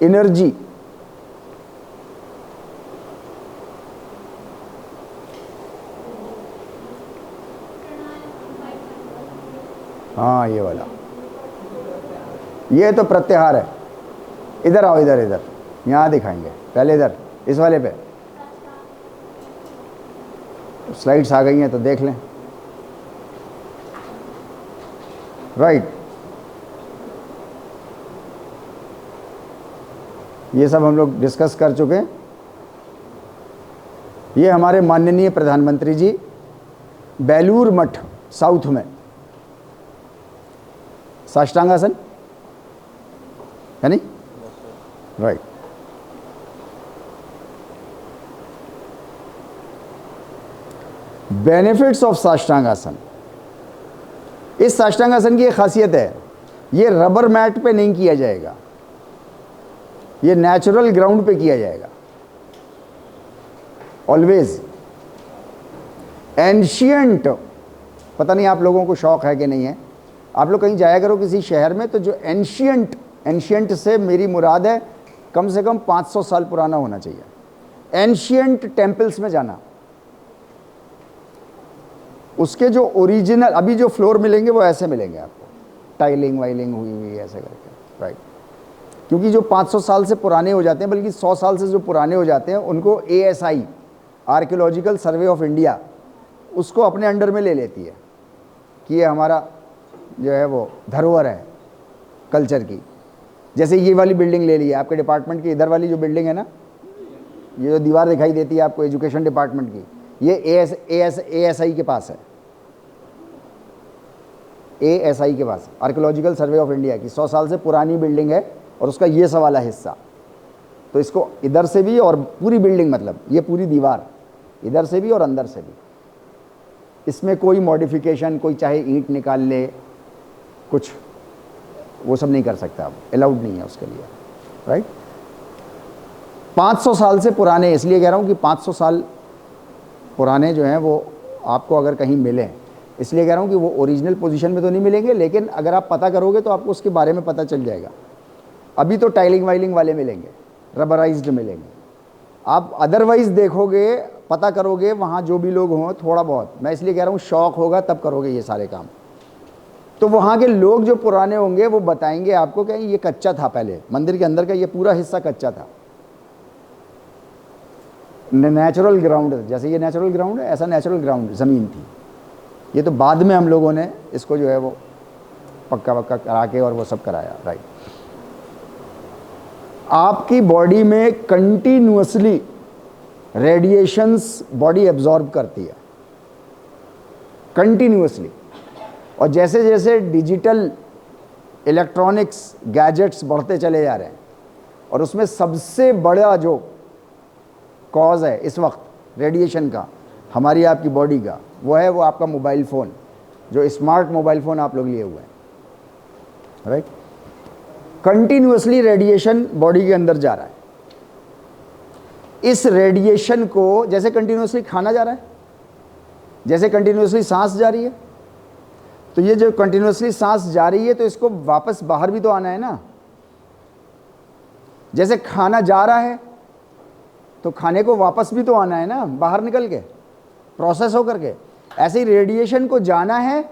energy. हाँ ये वाला, ये तो प्रत्याहार है। इधर आओ, इधर इधर, यहाँ दिखाएंगे पहले, इधर इस वाले पे स्लाइड्स आ गई हैं तो देख लें। राइट। ये सब हम लोग डिस्कस कर चुके हैं। ये हमारे माननीय प्रधानमंत्री जी बेलूर मठ साउथ में साष्टांगासन, है नहीं? राइट। बेनिफिट्स ऑफ साष्टांग आसन। इस साष्टांग आसन की एक खासियत है, ये रबर मैट पे नहीं किया जाएगा, ये नेचुरल ग्राउंड पे किया जाएगा। ऑलवेज एंशियंट, पता नहीं आप लोगों को शौक है कि नहीं है, आप लोग कहीं जाया करो किसी शहर में, तो जो एंशियंट से मेरी मुराद है कम से कम 500 साल पुराना होना चाहिए। एंशियंट टेम्पल्स में जाना, उसके जो ओरिजिनल अभी जो फ्लोर मिलेंगे वो ऐसे मिलेंगे आपको, टाइलिंग वाइलिंग हुई हुई ऐसे करके, राइट। क्योंकि जो 500 साल से पुराने हो जाते हैं, बल्कि 100 साल से जो पुराने हो जाते हैं, उनको ASI, archaeological survey of India, उसको अपने अंडर में ले लेती है कि ये हमारा जो है वो धरोहर है कल्चर की। जैसे ये वाली बिल्डिंग ले ली है आपके डिपार्टमेंट की, इधर वाली जो बिल्डिंग है ना, ये जो दीवार दिखाई देती है आपको एजुकेशन डिपार्टमेंट की, ये ASI के पास है, ASI के पास, आर्कियोलॉजिकल सर्वे ऑफ इंडिया की 100 साल से पुरानी बिल्डिंग है, और उसका ये सवाला हिस्सा, तो इसको इधर से भी और पूरी बिल्डिंग, मतलब ये पूरी दीवार इधर से भी और अंदर से भी, इसमें कोई मॉडिफिकेशन, कोई चाहे ईंट निकाल ले, कुछ वो सब नहीं कर सकता, आप अलाउड नहीं है उसके लिए, राइट। 500 साल से पुराने, इसलिए कह रहा हूँ कि 500 साल पुराने जो हैं वो आपको अगर कहीं मिले, इसलिए कह रहा हूँ कि वो ओरिजिनल पोजीशन में तो नहीं मिलेंगे, लेकिन अगर आप पता करोगे तो आपको उसके बारे में पता चल जाएगा। अभी तो टाइलिंग वाइलिंग वाले मिलेंगे, रबराइज्ड मिलेंगे, आप अदरवाइज देखोगे, पता करोगे वहाँ जो भी लोग हों, थोड़ा बहुत, मैं इसलिए कह रहा हूँ शौक होगा तब करोगे ये सारे काम, तो वहाँ के लोग जो पुराने होंगे वो बताएंगे आपको कि ये कच्चा था, पहले मंदिर के अंदर का ये पूरा हिस्सा कच्चा था, नेचुरल ग्राउंड, जैसे ये नेचुरल ग्राउंड है, ऐसा नेचुरल ग्राउंड ज़मीन थी। ये तो बाद में हम लोगों ने इसको जो है वो पक्का वक्का करा के और वो सब कराया, राइट। आपकी बॉडी में कंटिन्यूअसली रेडिएशंस बॉडी एब्जॉर्ब करती है, कंटिन्यूअसली, और जैसे जैसे डिजिटल इलेक्ट्रॉनिक्स गैजेट्स बढ़ते चले जा रहे हैं, और उसमें सबसे बड़ा जो कॉज है इस वक्त रेडिएशन का, हमारी आपकी बॉडी का, वो है वो आपका मोबाइल फ़ोन, जो स्मार्ट मोबाइल फ़ोन आप लोग लिए हुए हैं, राइट। कंटिन्यूअसली रेडिएशन बॉडी के अंदर जा रहा है। इस रेडिएशन को, जैसे कंटिन्यूअसली खाना जा रहा है, जैसे कंटिन्यूअसली सांस जा रही है, तो ये जो कंटिन्यूअसली सांस जा रही है, तो इसको वापस बाहर भी तो आना है ना। जैसे खाना जा रहा है तो खाने को वापस भी तो आना है ना, बाहर निकल के, प्रोसेस हो करके। ऐसे ही रेडिएशन को जाना है,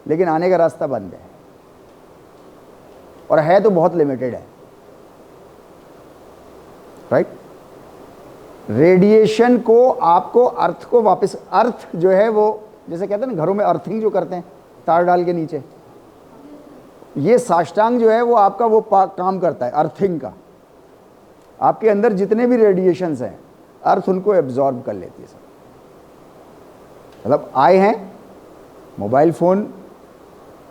लेकिन आने का रास्ता बंद है, और है तो बहुत लिमिटेड है, राइट। रेडिएशन को, आपको अर्थ को वापस, अर्थ जो है वो जैसे कहते हैं ना घरों में अर्थिंग जो करते हैं तार डाल के नीचे, ये साष्टांग जो है वो आपका वो काम करता है अर्थिंग का। आपके अंदर जितने भी रेडिएशंस हैं, अर्थ उनको एब्जॉर्ब कर लेती है सब। मतलब आए हैं, मोबाइल फ़ोन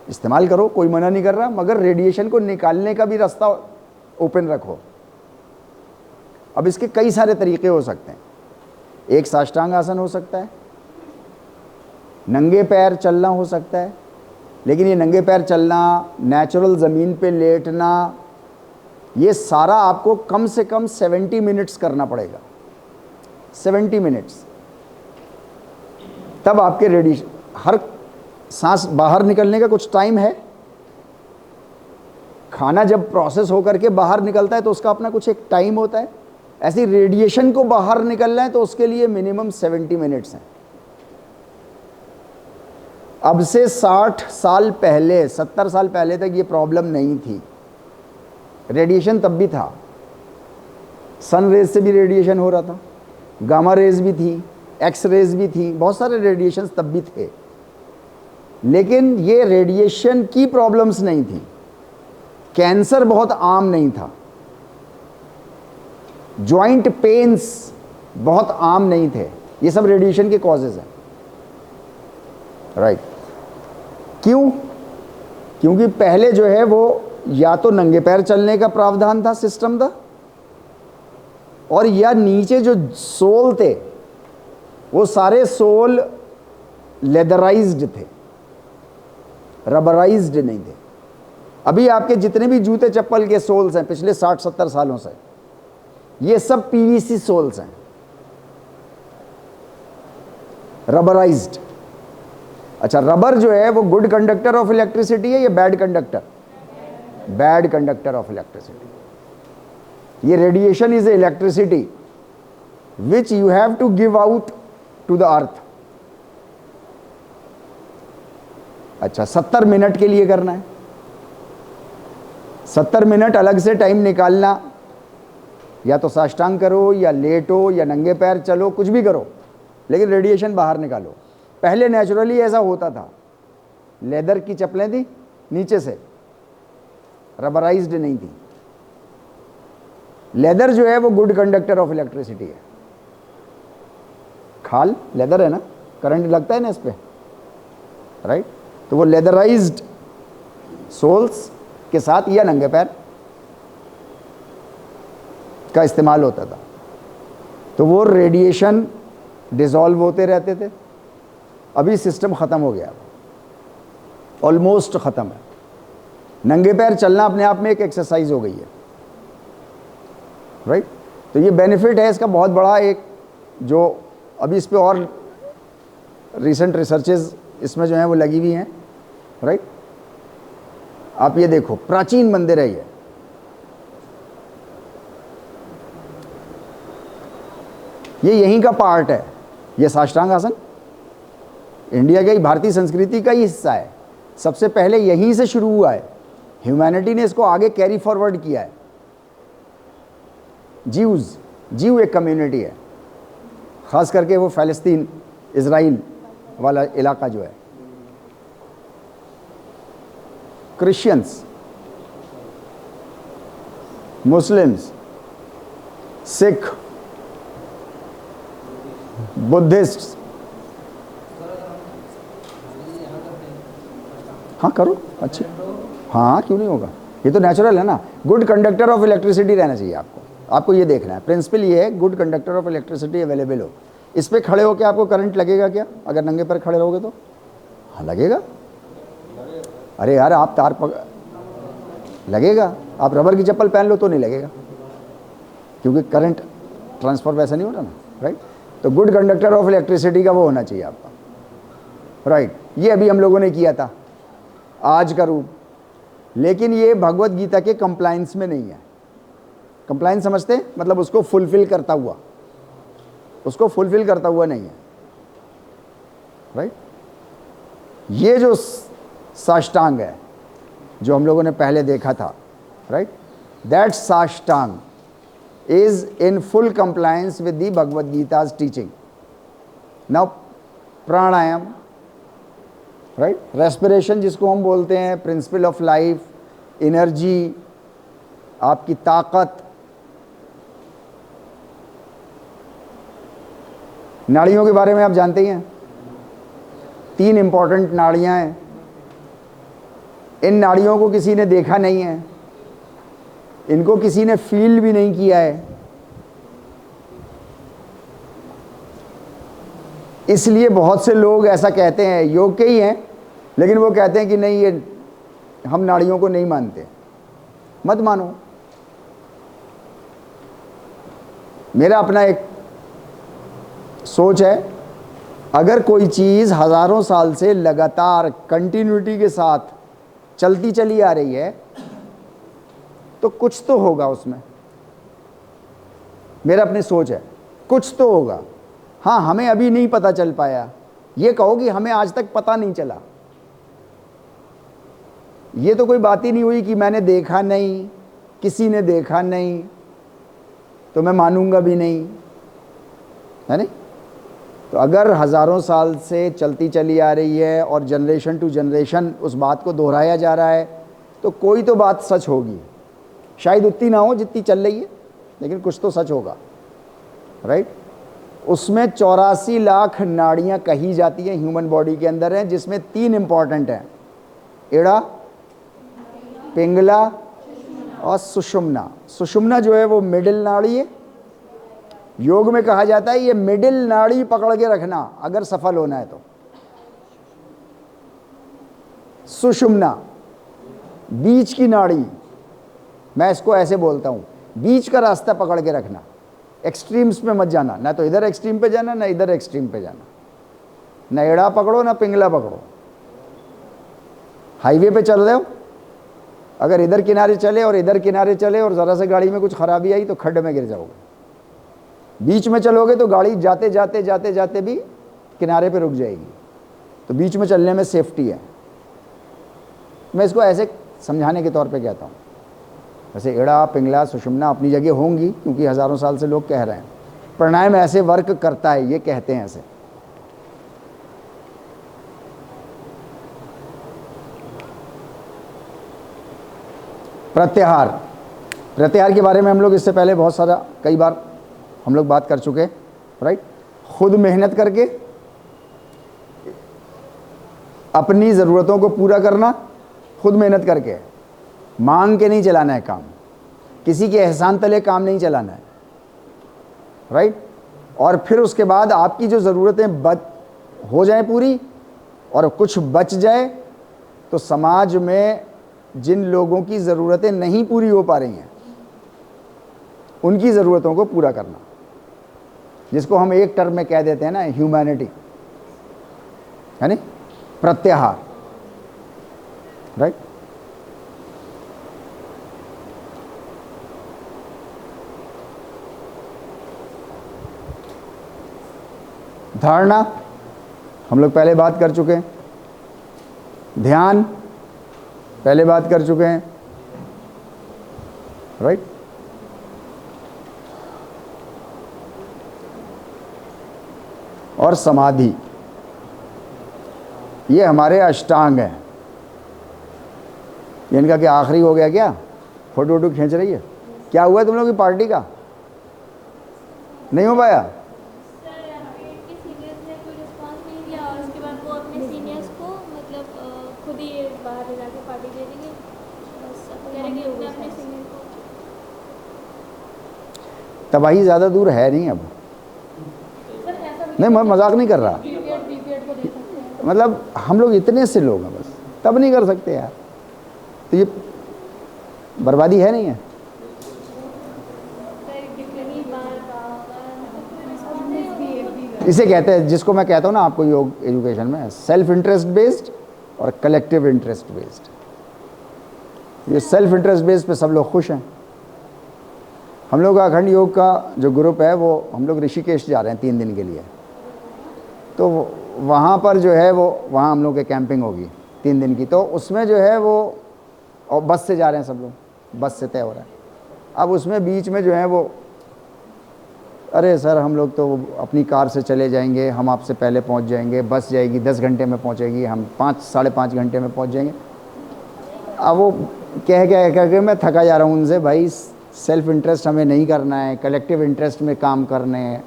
इस्तेमाल करो, कोई मना नहीं कर रहा, मगर रेडिएशन को निकालने का भी रास्ता ओपन रखो। अब इसके कई सारे तरीके हो सकते हैं। एक साष्टांग आसन हो सकता है, नंगे पैर चलना हो सकता है, लेकिन ये नंगे पैर चलना, नेचुरल ज़मीन पे लेटना, ये सारा आपको कम से कम 70 मिनट्स करना पड़ेगा, 70 मिनट्स। तब आपके रेडिएशन, हर सांस बाहर निकलने का कुछ टाइम है, खाना जब प्रोसेस होकर के बाहर निकलता है तो उसका अपना कुछ एक टाइम होता है। ऐसी रेडिएशन को बाहर निकलना है तो उसके लिए मिनिमम 70 मिनट्स हैं। अब से 60 साल पहले, 70 साल पहले तक ये प्रॉब्लम नहीं थी। रेडिएशन तब भी था, सन रेज से भी रेडिएशन हो रहा था, गामा रेज भी थी, एक्स रेज भी थी, बहुत सारे रेडिएशन तब भी थे, लेकिन ये रेडिएशन की प्रॉब्लम्स नहीं थी। कैंसर बहुत आम नहीं था, जॉइंट पेन्स बहुत आम नहीं थे, ये सब रेडिएशन के कॉजेज हैं, राइट। क्यों? क्योंकि पहले जो है वो या तो नंगे पैर चलने का प्रावधान था, सिस्टम था, और या नीचे जो सोल थे वो सारे सोल लेदराइज्ड थे, रबराइज्ड नहीं थे। अभी आपके जितने भी जूते चप्पल के सोल्स हैं पिछले 60-70 सालों से, ये सब पीवीसी सोल्स हैं, रबराइज्ड। अच्छा, रबर जो है वो गुड कंडक्टर ऑफ इलेक्ट्रिसिटी है या bad conductor? Bad conductor of electricity. ये radiation is electricity which you have to give out to the earth. अच्छा, 70 मिनट के लिए करना है, 70 मिनट अलग से टाइम निकालना, या तो साष्टांग करो या लेटो या नंगे पैर चलो, कुछ भी करो, लेकिन रेडिएशन बाहर निकालो। पहले नेचुरली ऐसा होता था, लेदर की चप्पलें थी, नीचे से रबराइज्ड नहीं थी। लेदर जो है वो गुड कंडक्टर ऑफ इलेक्ट्रिसिटी है। खाल लेदर है ना, करंट लगता है ना इस पे, राइट? तो वो लेदराइज्ड सोल्स के साथ या नंगे पैर का इस्तेमाल होता था, तो वो रेडिएशन डिसॉल्व होते रहते थे। अभी सिस्टम ख़त्म हो गया, ऑलमोस्ट ख़त्म है। नंगे पैर चलना अपने आप में एक एक्सरसाइज हो गई है, राइट? तो ये बेनिफिट है इसका बहुत बड़ा, एक जो अभी इस पे और रिसेंट रिसर्चेज इसमें जो हैं वो लगी हुई हैं, राइट? आप ये देखो, प्राचीन मंदिर है ये यहीं का पार्ट है। ये साष्टांग आसन इंडिया के भारतीय संस्कृति का ही हिस्सा है, सबसे पहले यहीं से शुरू हुआ है। ह्यूमैनिटी ने इसको आगे कैरी फॉरवर्ड किया है। जीव एक कम्युनिटी है, ख़ास करके वो फ़लस्तीन इज़राइल वाला इलाका जो है। क्रिश्चियंस, मुस्लिम्स, सिख, बुद्धिस्ट, हाँ करो, अच्छी, हाँ क्यों नहीं होगा, ये तो नेचुरल है ना। गुड कंडक्टर ऑफ इलेक्ट्रिसिटी रहना चाहिए आपको ये देखना है। प्रिंसिपल ये है, good conductor of electricity available हो। इस पे खड़े होकर आपको करंट लगेगा क्या? अगर नंगे पर खड़े रहोगे तो हाँ लगेगा। अरे यार, आप तार लगेगा, आप रबर की चप्पल पहन लो तो नहीं लगेगा, क्योंकि करंट ट्रांसफर वैसा नहीं होता ना, राइट? तो गुड कंडक्टर ऑफ इलेक्ट्रिसिटी का वो होना चाहिए आपका, राइट? ये अभी हम लोगों ने किया था, आज का रूप। लेकिन ये भगवत गीता के कंप्लायंस में नहीं है। कंप्लायंस समझते हैं? मतलब उसको फुलफिल करता हुआ, नहीं है, राइट? ये जो साष्टांग है जो हम लोगों ने पहले देखा था, right, that sashtang is in full compliance with the Bhagavad Gita's teaching. Now pranayama, right, respiration जिसको हम बोलते हैं, प्रिंसिपल ऑफ लाइफ, एनर्जी, आपकी ताकत। नाड़ियों के बारे में आप जानते ही हैं, 3 इंपॉर्टेंट नाड़ियां हैं। इन नाड़ियों को किसी ने देखा नहीं है, इनको किसी ने फील भी नहीं किया है, इसलिए बहुत से लोग ऐसा कहते हैं, योग के ही हैं, लेकिन वो कहते हैं कि नहीं, ये हम नाड़ियों को नहीं मानते। मत मानो। मेरा अपना एक सोच है, अगर कोई चीज़ हज़ारों साल से लगातार कंटिन्यूटी के साथ चलती चली आ रही है तो कुछ तो होगा उसमें। मेरा अपनी सोच है, कुछ तो होगा। हाँ, हमें अभी नहीं पता चल पाया, ये कहो कि हमें आज तक पता नहीं चला, ये तो कोई बात ही नहीं हुई कि मैंने देखा नहीं, किसी ने देखा नहीं, तो मैं मानूंगा भी नहीं, है नहीं? तो अगर हज़ारों साल से चलती चली आ रही है और जनरेशन टू जनरेशन उस बात को दोहराया जा रहा है, तो कोई तो बात सच होगी। शायद उतनी ना हो जितनी चल रही है, लेकिन कुछ तो सच होगा, राइट? उसमें 84 लाख नाड़ियाँ कही जाती हैं ह्यूमन बॉडी के अंदर हैं, जिसमें 3 इंपॉर्टेंट हैं, एड़ा, पिंगला और सुषुम्ना। सुषुम्ना जो है वो मिडिल नाड़ी है। योग में कहा जाता है ये मिडिल नाड़ी पकड़ के रखना अगर सफल होना है तो। सुषुम्ना बीच की नाड़ी, मैं इसको ऐसे बोलता हूं, बीच का रास्ता पकड़ के रखना, एक्सट्रीम्स में मत जाना, ना तो इधर एक्सट्रीम पे जाना ना इधर एक्सट्रीम पे जाना, ना एड़ा पकड़ो ना पिंगला पकड़ो। हाईवे पे चल रहे हो, अगर इधर किनारे चले और इधर किनारे चले और ज़रा से गाड़ी में कुछ खराबी आई तो खड्डे में गिर जाओगे। बीच में चलोगे तो गाड़ी जाते जाते जाते जाते भी किनारे पे रुक जाएगी। तो बीच में चलने में सेफ्टी है। मैं इसको ऐसे समझाने के तौर पे कहता हूँ। वैसे एड़ा पिंगला सुषुम्ना अपनी जगह होंगी क्योंकि हज़ारों साल से लोग कह रहे हैं। प्राणायाम ऐसे वर्क करता है, ये कहते हैं ऐसे। प्रत्याहार, प्रत्याहार के बारे में हम लोग इससे पहले बहुत सारा कई बार हम लोग बात कर चुके हैं, राइट। खुद मेहनत करके अपनी ज़रूरतों को पूरा करना, खुद मेहनत करके, मांग के नहीं चलाना है काम, किसी के एहसान तले काम नहीं चलाना है, राइट। और फिर उसके बाद आपकी जो ज़रूरतें हो जाए पूरी और कुछ बच जाए तो समाज में जिन लोगों की ज़रूरतें नहीं पूरी हो पा रही हैं उनकी ज़रूरतों को पूरा करना, जिसको हम एक टर्म में कह देते हैं ना ह्यूमैनिटी, है नहीं, प्रत्याहार, राइट। धारणा हम लोग पहले बात कर चुके हैं, ध्यान पहले बात कर चुके हैं, राइट। और समाधि, ये हमारे अष्टांग हैं। इनका क्या आखिरी हो गया क्या? फोटो वोटो खींच रही है? क्या हुआ तुम लोग की पार्टी का? नहीं हो पाया? तबाही ज़्यादा दूर है नहीं अब। नहीं, मैं मजाक नहीं कर रहा, मतलब हम लोग इतने से लोग हैं बस, तब नहीं कर सकते यार, तो ये बर्बादी है नहीं है? इसे कहते हैं, जिसको मैं कहता हूँ ना आपको योग एजुकेशन में, सेल्फ इंटरेस्ट बेस्ड और कलेक्टिव इंटरेस्ट बेस्ड। ये सेल्फ इंटरेस्ट बेस्ड पे सब लोग खुश हैं। हम लोग का अखंड योग का जो ग्रुप है वो हम लोग ऋषिकेश जा रहे हैं 3 दिन के लिए। तो वहाँ पर जो है वो वहाँ हम लोग के कैंपिंग होगी 3 दिन की। तो उसमें जो है वो, और बस से जा रहे हैं सब लोग, बस से तय हो रहा है। अब उसमें बीच में जो है वो, अरे सर हम लोग तो अपनी कार से चले जाएंगे, हम आपसे पहले पहुँच जाएंगे, बस जाएगी 10 घंटे में पहुँचेगी, हम 5-5.5 घंटे में पहुँच जाएंगे। अब वो कह के मैं थका जा रहा हूँ उनसे, भाई सेल्फ इंटरेस्ट हमें नहीं करना है, कलेक्टिव इंटरेस्ट में काम करने हैं,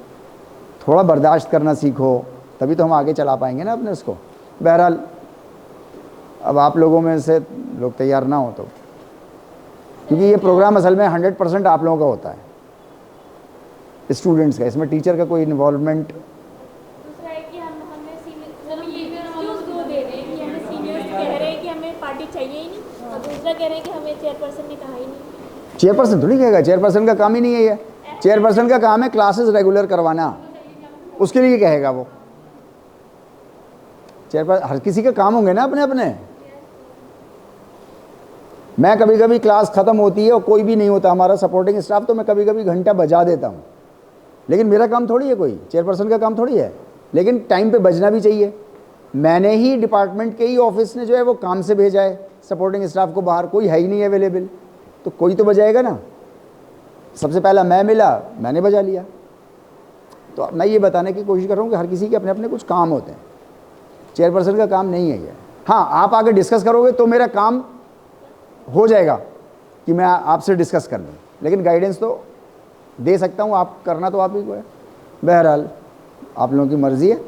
थोड़ा बर्दाश्त करना सीखो, तभी तो हम आगे चला पाएंगे ना अपने उसको। बहरहाल अब आप लोगों में से लोग तैयार ना हो तो, क्योंकि ये प्रोग्राम असल में 100% आप लोगों का होता है, स्टूडेंट्स का, इसमें टीचर का कोई इन्वॉल्वमेंट। दूसरा है कि हम हमें एक्सक्यूज दे रहे हैं कि हमें सीनियर्स कह रहे हैं कि हमें पार्टी चाहिए ही नहीं, और दूसरा कह रहे हैं कि हमें चेयरपर्सन ने कहा ही नहीं। चेयरपर्सन थोड़ी कहेगा, चेयरपर्सन का काम ही नहीं है ये। चेयरपर्सन का काम है क्लासेस रेगुलर करवाना, उसके लिए कहेगा वो। चेयरपर्सन, हर किसी के काम होंगे ना अपने अपने। मैं कभी कभी क्लास ख़त्म होती है और कोई भी नहीं होता हमारा सपोर्टिंग स्टाफ, तो मैं कभी कभी घंटा बजा देता हूँ, लेकिन मेरा काम थोड़ी है, कोई चेयरपर्सन का काम थोड़ी है। लेकिन टाइम पे बजना भी चाहिए। मैंने ही डिपार्टमेंट के ही ऑफिस ने जो है वो काम से भेजा है सपोर्टिंग स्टाफ को बाहर, कोई है ही नहीं अवेलेबल, तो कोई तो बजाएगा ना। सबसे पहला मैं मिला, मैंने बजा लिया। तो मैं ये बताने की कोशिश कर रहा हूँ कि हर किसी के अपने अपने कुछ काम होते हैं, चेयरपर्सन का काम नहीं है ये। हाँ, आप आगे डिस्कस करोगे तो मेरा काम हो जाएगा कि मैं आपसे डिस्कस कर लूँ, लेकिन गाइडेंस तो दे सकता हूँ, आप करना तो आप ही को है। बहरहाल आप लोगों की मर्ज़ी है।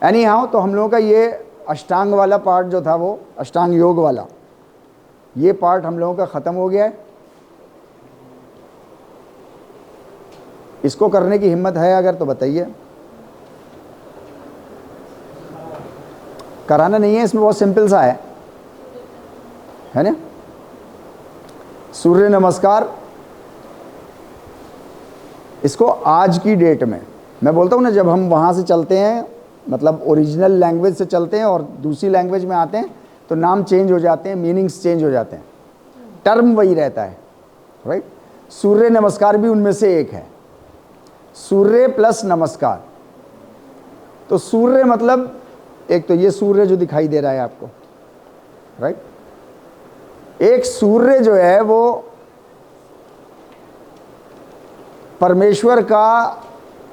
एनी हाउ, तो हम लोगों का ये अष्टांग वाला पार्ट जो था वो अष्टांग योग वाला, ये पार्ट हम लोगों का ख़त्म हो गया है। इसको करने की हिम्मत है अगर तो बताइए। कराना नहीं है, इसमें बहुत सिंपल सा है ना। सूर्य नमस्कार, इसको आज की डेट में मैं बोलता हूँ ना, जब हम वहाँ से चलते हैं, मतलब ओरिजिनल लैंग्वेज से चलते हैं और दूसरी लैंग्वेज में आते हैं, तो नाम चेंज हो जाते हैं, मीनिंग्स चेंज हो जाते हैं, टर्म वही रहता है, राइट। सूर्य नमस्कार भी उनमें से एक है, सूर्य प्लस नमस्कार। तो सूर्य मतलब एक तो ये सूर्य जो दिखाई दे रहा है आपको, राइट। एक सूर्य जो है वो परमेश्वर का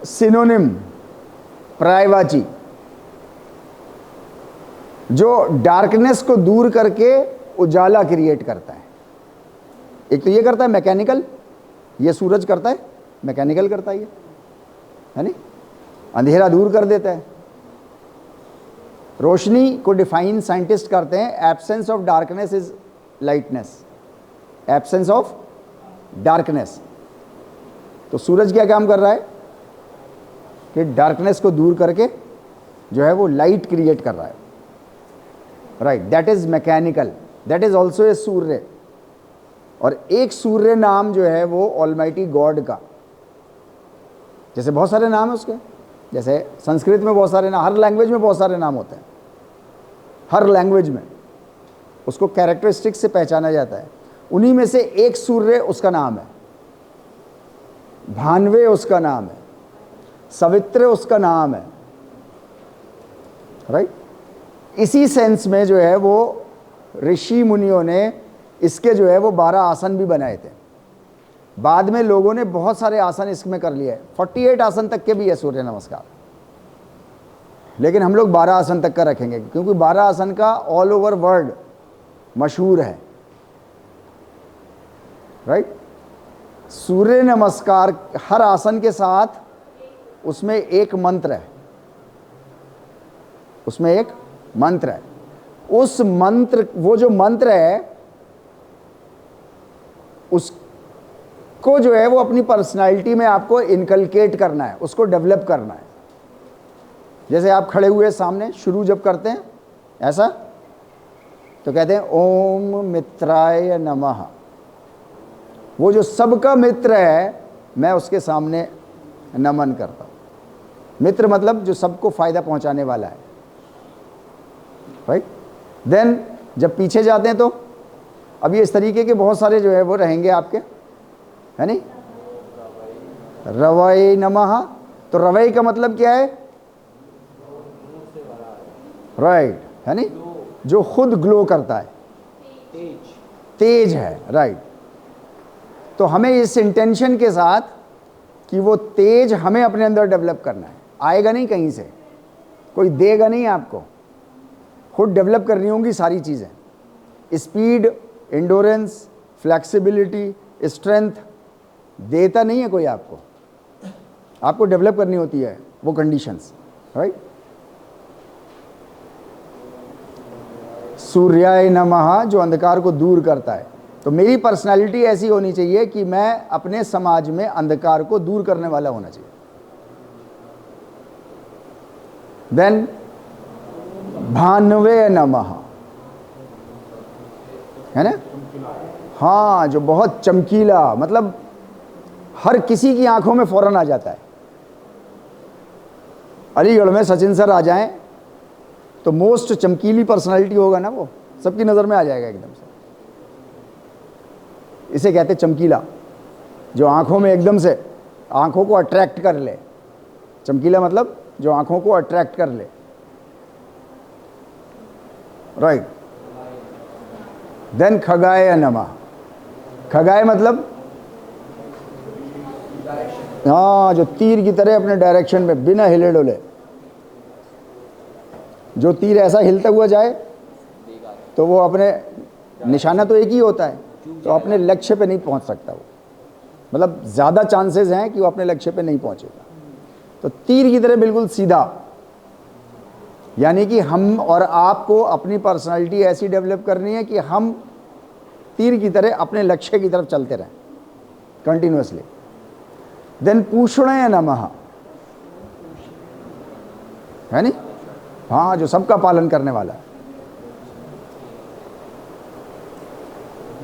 सिनोनिम, पर्यायवाची, जो डार्कनेस को दूर करके उजाला क्रिएट करता है। एक तो ये करता है मैकेनिकल, ये सूरज करता है मैकेनिकल करता है, ये है नहीं, अंधेरा दूर कर देता है। रोशनी को डिफाइन साइंटिस्ट करते हैं, absence of darkness is lightness, absence of darkness. तो सूरज क्या काम कर रहा है कि डार्कनेस को दूर करके जो है वो लाइट क्रिएट कर रहा है, right. That is mechanical, that is also a surya. और एक सूर्य नाम जो है वो ऑलमाइटी गॉड का, जैसे बहुत सारे नाम है उसके, जैसे संस्कृत में बहुत सारे नाम, हर लैंग्वेज में बहुत सारे नाम होते हैं, हर लैंग्वेज में उसको कैरेक्टरिस्टिक्स से पहचाना जाता है। उन्हीं में से एक सूर्य उसका नाम है, भानवे उसका नाम है, सवित्र उसका नाम है, राइट। इसी सेंस में जो है वो ऋषि मुनियों ने इसके जो है वो 12 आसन भी बनाए थे। बाद में लोगों ने बहुत सारे आसन इसमें कर लिए, 48 आसन तक के भी है सूर्य नमस्कार, लेकिन हम लोग 12 आसन तक का रखेंगे क्योंकि 12 आसन का ऑल ओवर वर्ल्ड मशहूर है, राइट। सूर्य नमस्कार हर आसन के साथ उसमें एक मंत्र है, उसमें एक मंत्र है। उस मंत्र, वो जो मंत्र है उसको जो है वो अपनी पर्सनालिटी में आपको इनकलकेट करना है, उसको डेवलप करना है। जैसे आप खड़े हुए सामने, शुरू जब करते हैं ऐसा, तो कहते हैं ओम मित्राय नमः। वो जो सबका मित्र है, मैं उसके सामने नमन करता हूँ। मित्र मतलब जो सबको फायदा पहुंचाने वाला है, राइट। देन जब पीछे जाते हैं तो अभी इस तरीके के बहुत सारे जो है वो रहेंगे आपके, है नहीं। रवै नमः, तो रवै का मतलब क्या है, राइट, है नहीं, जो खुद ग्लो करता है, तेज है, राइट। तो हमें इस इंटेंशन के साथ कि वो तेज हमें अपने अंदर डेवलप करना है, आएगा नहीं कहीं से, कोई देगा नहीं आपको, खुद डेवलप करनी होंगी सारी चीज़ें। स्पीड, इंडोरेंस, फ्लेक्सिबिलिटी, स्ट्रेंथ देता नहीं है कोई आपको, आपको डेवलप करनी होती है वो कंडीशंस, राइट। सूर्याय नमः जो अंधकार को दूर करता है। तो मेरी पर्सनालिटी ऐसी होनी चाहिए कि मैं अपने समाज में अंधकार को दूर करने वाला होना चाहिए। देन भानवे नमः, है ना, हाँ, जो बहुत चमकीला, मतलब हर किसी की आंखों में फौरन आ जाता है। अलीगढ़ में सचिन सर आ जाएं तो मोस्ट चमकीली पर्सनालिटी होगा ना, वो सबकी नज़र में आ जाएगा एकदम से। इसे कहते चमकीला, जो आंखों में एकदम से आंखों को अट्रैक्ट कर ले। चमकीला मतलब जो आंखों को अट्रैक्ट कर ले, राइट। देन खगाय नमः, खगाय मतलब हाँ, जो तीर की तरह अपने डायरेक्शन में बिना हिले डोले, जो तीर ऐसा हिलता हुआ जाए तो वो अपने, निशाना तो एक ही होता है, तो अपने लक्ष्य पे नहीं पहुंच सकता वो, मतलब ज़्यादा चांसेस हैं कि वो अपने लक्ष्य पे नहीं पहुंचेगा। तो तीर की तरह बिल्कुल सीधा, यानी कि हम और आपको अपनी पर्सनालिटी ऐसी डेवलप करनी है कि हम तीर की तरह अपने लक्ष्य की तरफ चलते रहें कंटिन्यूअसली। देन पूषणाय नमः, है नहीं, हाँ, जो सबका पालन करने वाला है।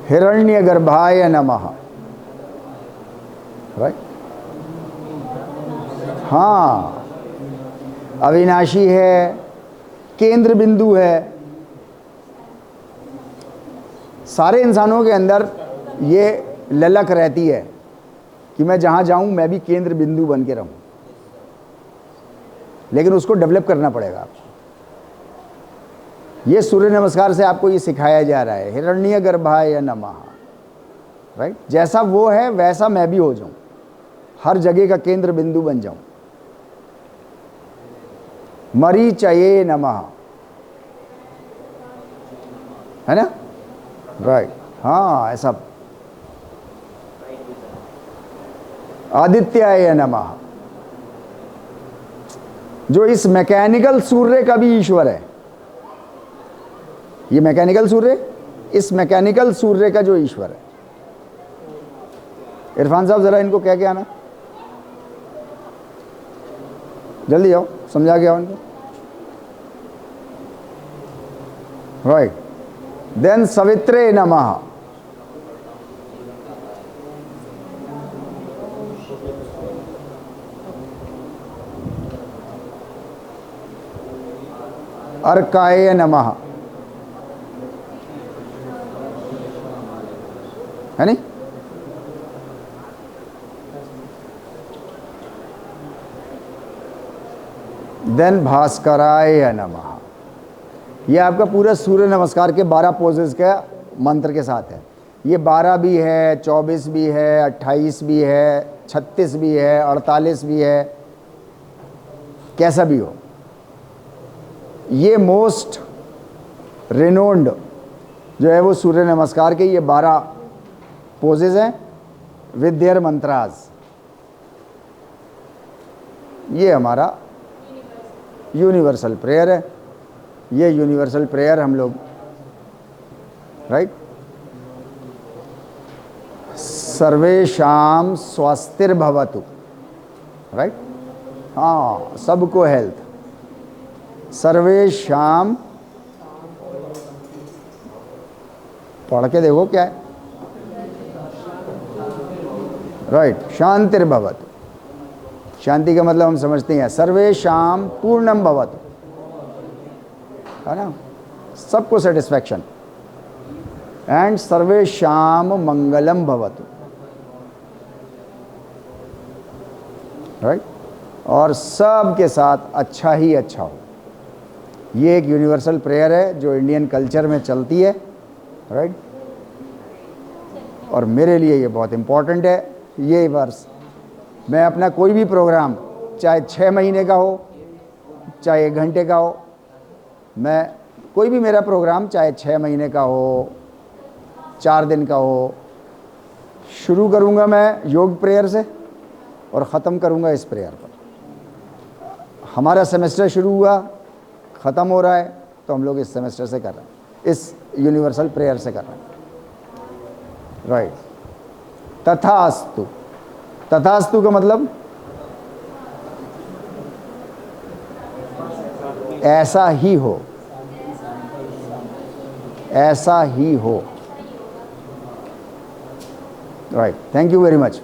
हिरण्यगर्भाय नमः, राइट, हाँ, अविनाशी है, केंद्र बिंदु है। सारे इंसानों के अंदर ये ललक रहती है कि मैं जहाँ जाऊँ मैं भी केंद्र बिंदु बन के रहूँ, लेकिन उसको डेवलप करना पड़ेगा आपको। ये सूर्य नमस्कार से आपको ये सिखाया जा रहा है, हिरण्यगर्भाय नमः, राइट। जैसा वो है वैसा मैं भी हो जाऊँ, हर जगह का केंद्र बिंदु बन जाऊँ। मरीचये नमः, है ना, राइट, हाँ, ऐसा। आदित्याय नमः, जो इस मैकेनिकल सूर्य का भी ईश्वर है। ये मैकेनिकल सूर्य, इस मैकेनिकल सूर्य का जो ईश्वर है। इरफान साहब जरा इनको कह के आना, जल्दी आओ, समझा के आओ इनको, राइट। देन सवित्रे नमः, अर्काय नमः, है नहीं, देन भास्कराय नमः। ये आपका पूरा सूर्य नमस्कार के 12 पोजेस का मंत्र के साथ है। ये 12 भी है, 24 भी है, 28 भी है, 36 भी है, 48 भी है, कैसा भी हो। ये मोस्ट रिनोन्ड जो है वो सूर्य नमस्कार के ये 12 पोजेज हैं विद देयर मंत्रास। ये हमारा यूनिवर्सल प्रेयर है। ये यूनिवर्सल प्रेयर हम लोग, राइट, सर्वेषां स्वस्तिर्भवतु, राइट, हाँ, सबको हेल्थ। सर्वेषां, पढ़ के देखो क्या है, राइट, शांतिर्भवतु। शांति का मतलब हम समझते हैं सर्वेषां पूर्णम भवतु, है ना, सबको सेटिस्फैक्शन। एंड सर्वेषां मंगलम भवतु, राइट, और सब के साथ अच्छा ही अच्छा हो। ये एक यूनिवर्सल प्रेयर है जो इंडियन कल्चर में चलती है, राइट, और मेरे लिए ये बहुत इम्पोर्टेंट है। ये वर्ष मैं अपना कोई भी प्रोग्राम, चाहे 6 महीने का हो, चाहे 1 घंटे का हो, मैं कोई भी मेरा प्रोग्राम चाहे 6 महीने का हो, 4 दिन का हो, शुरू करूँगा मैं योग प्रेयर से और ख़त्म करूँगा इस प्रेयर पर। हमारा सेमेस्टर शुरू हुआ, ख़त्म हो रहा है, तो हम लोग इस सेमेस्टर से कर रहे हैं, इस यूनिवर्सल प्रेयर से कर रहे हैं, राइट। तथास्तु, तथास्तु का मतलब ऐसा ही हो, ऐसा ही हो, right. Thank you very much.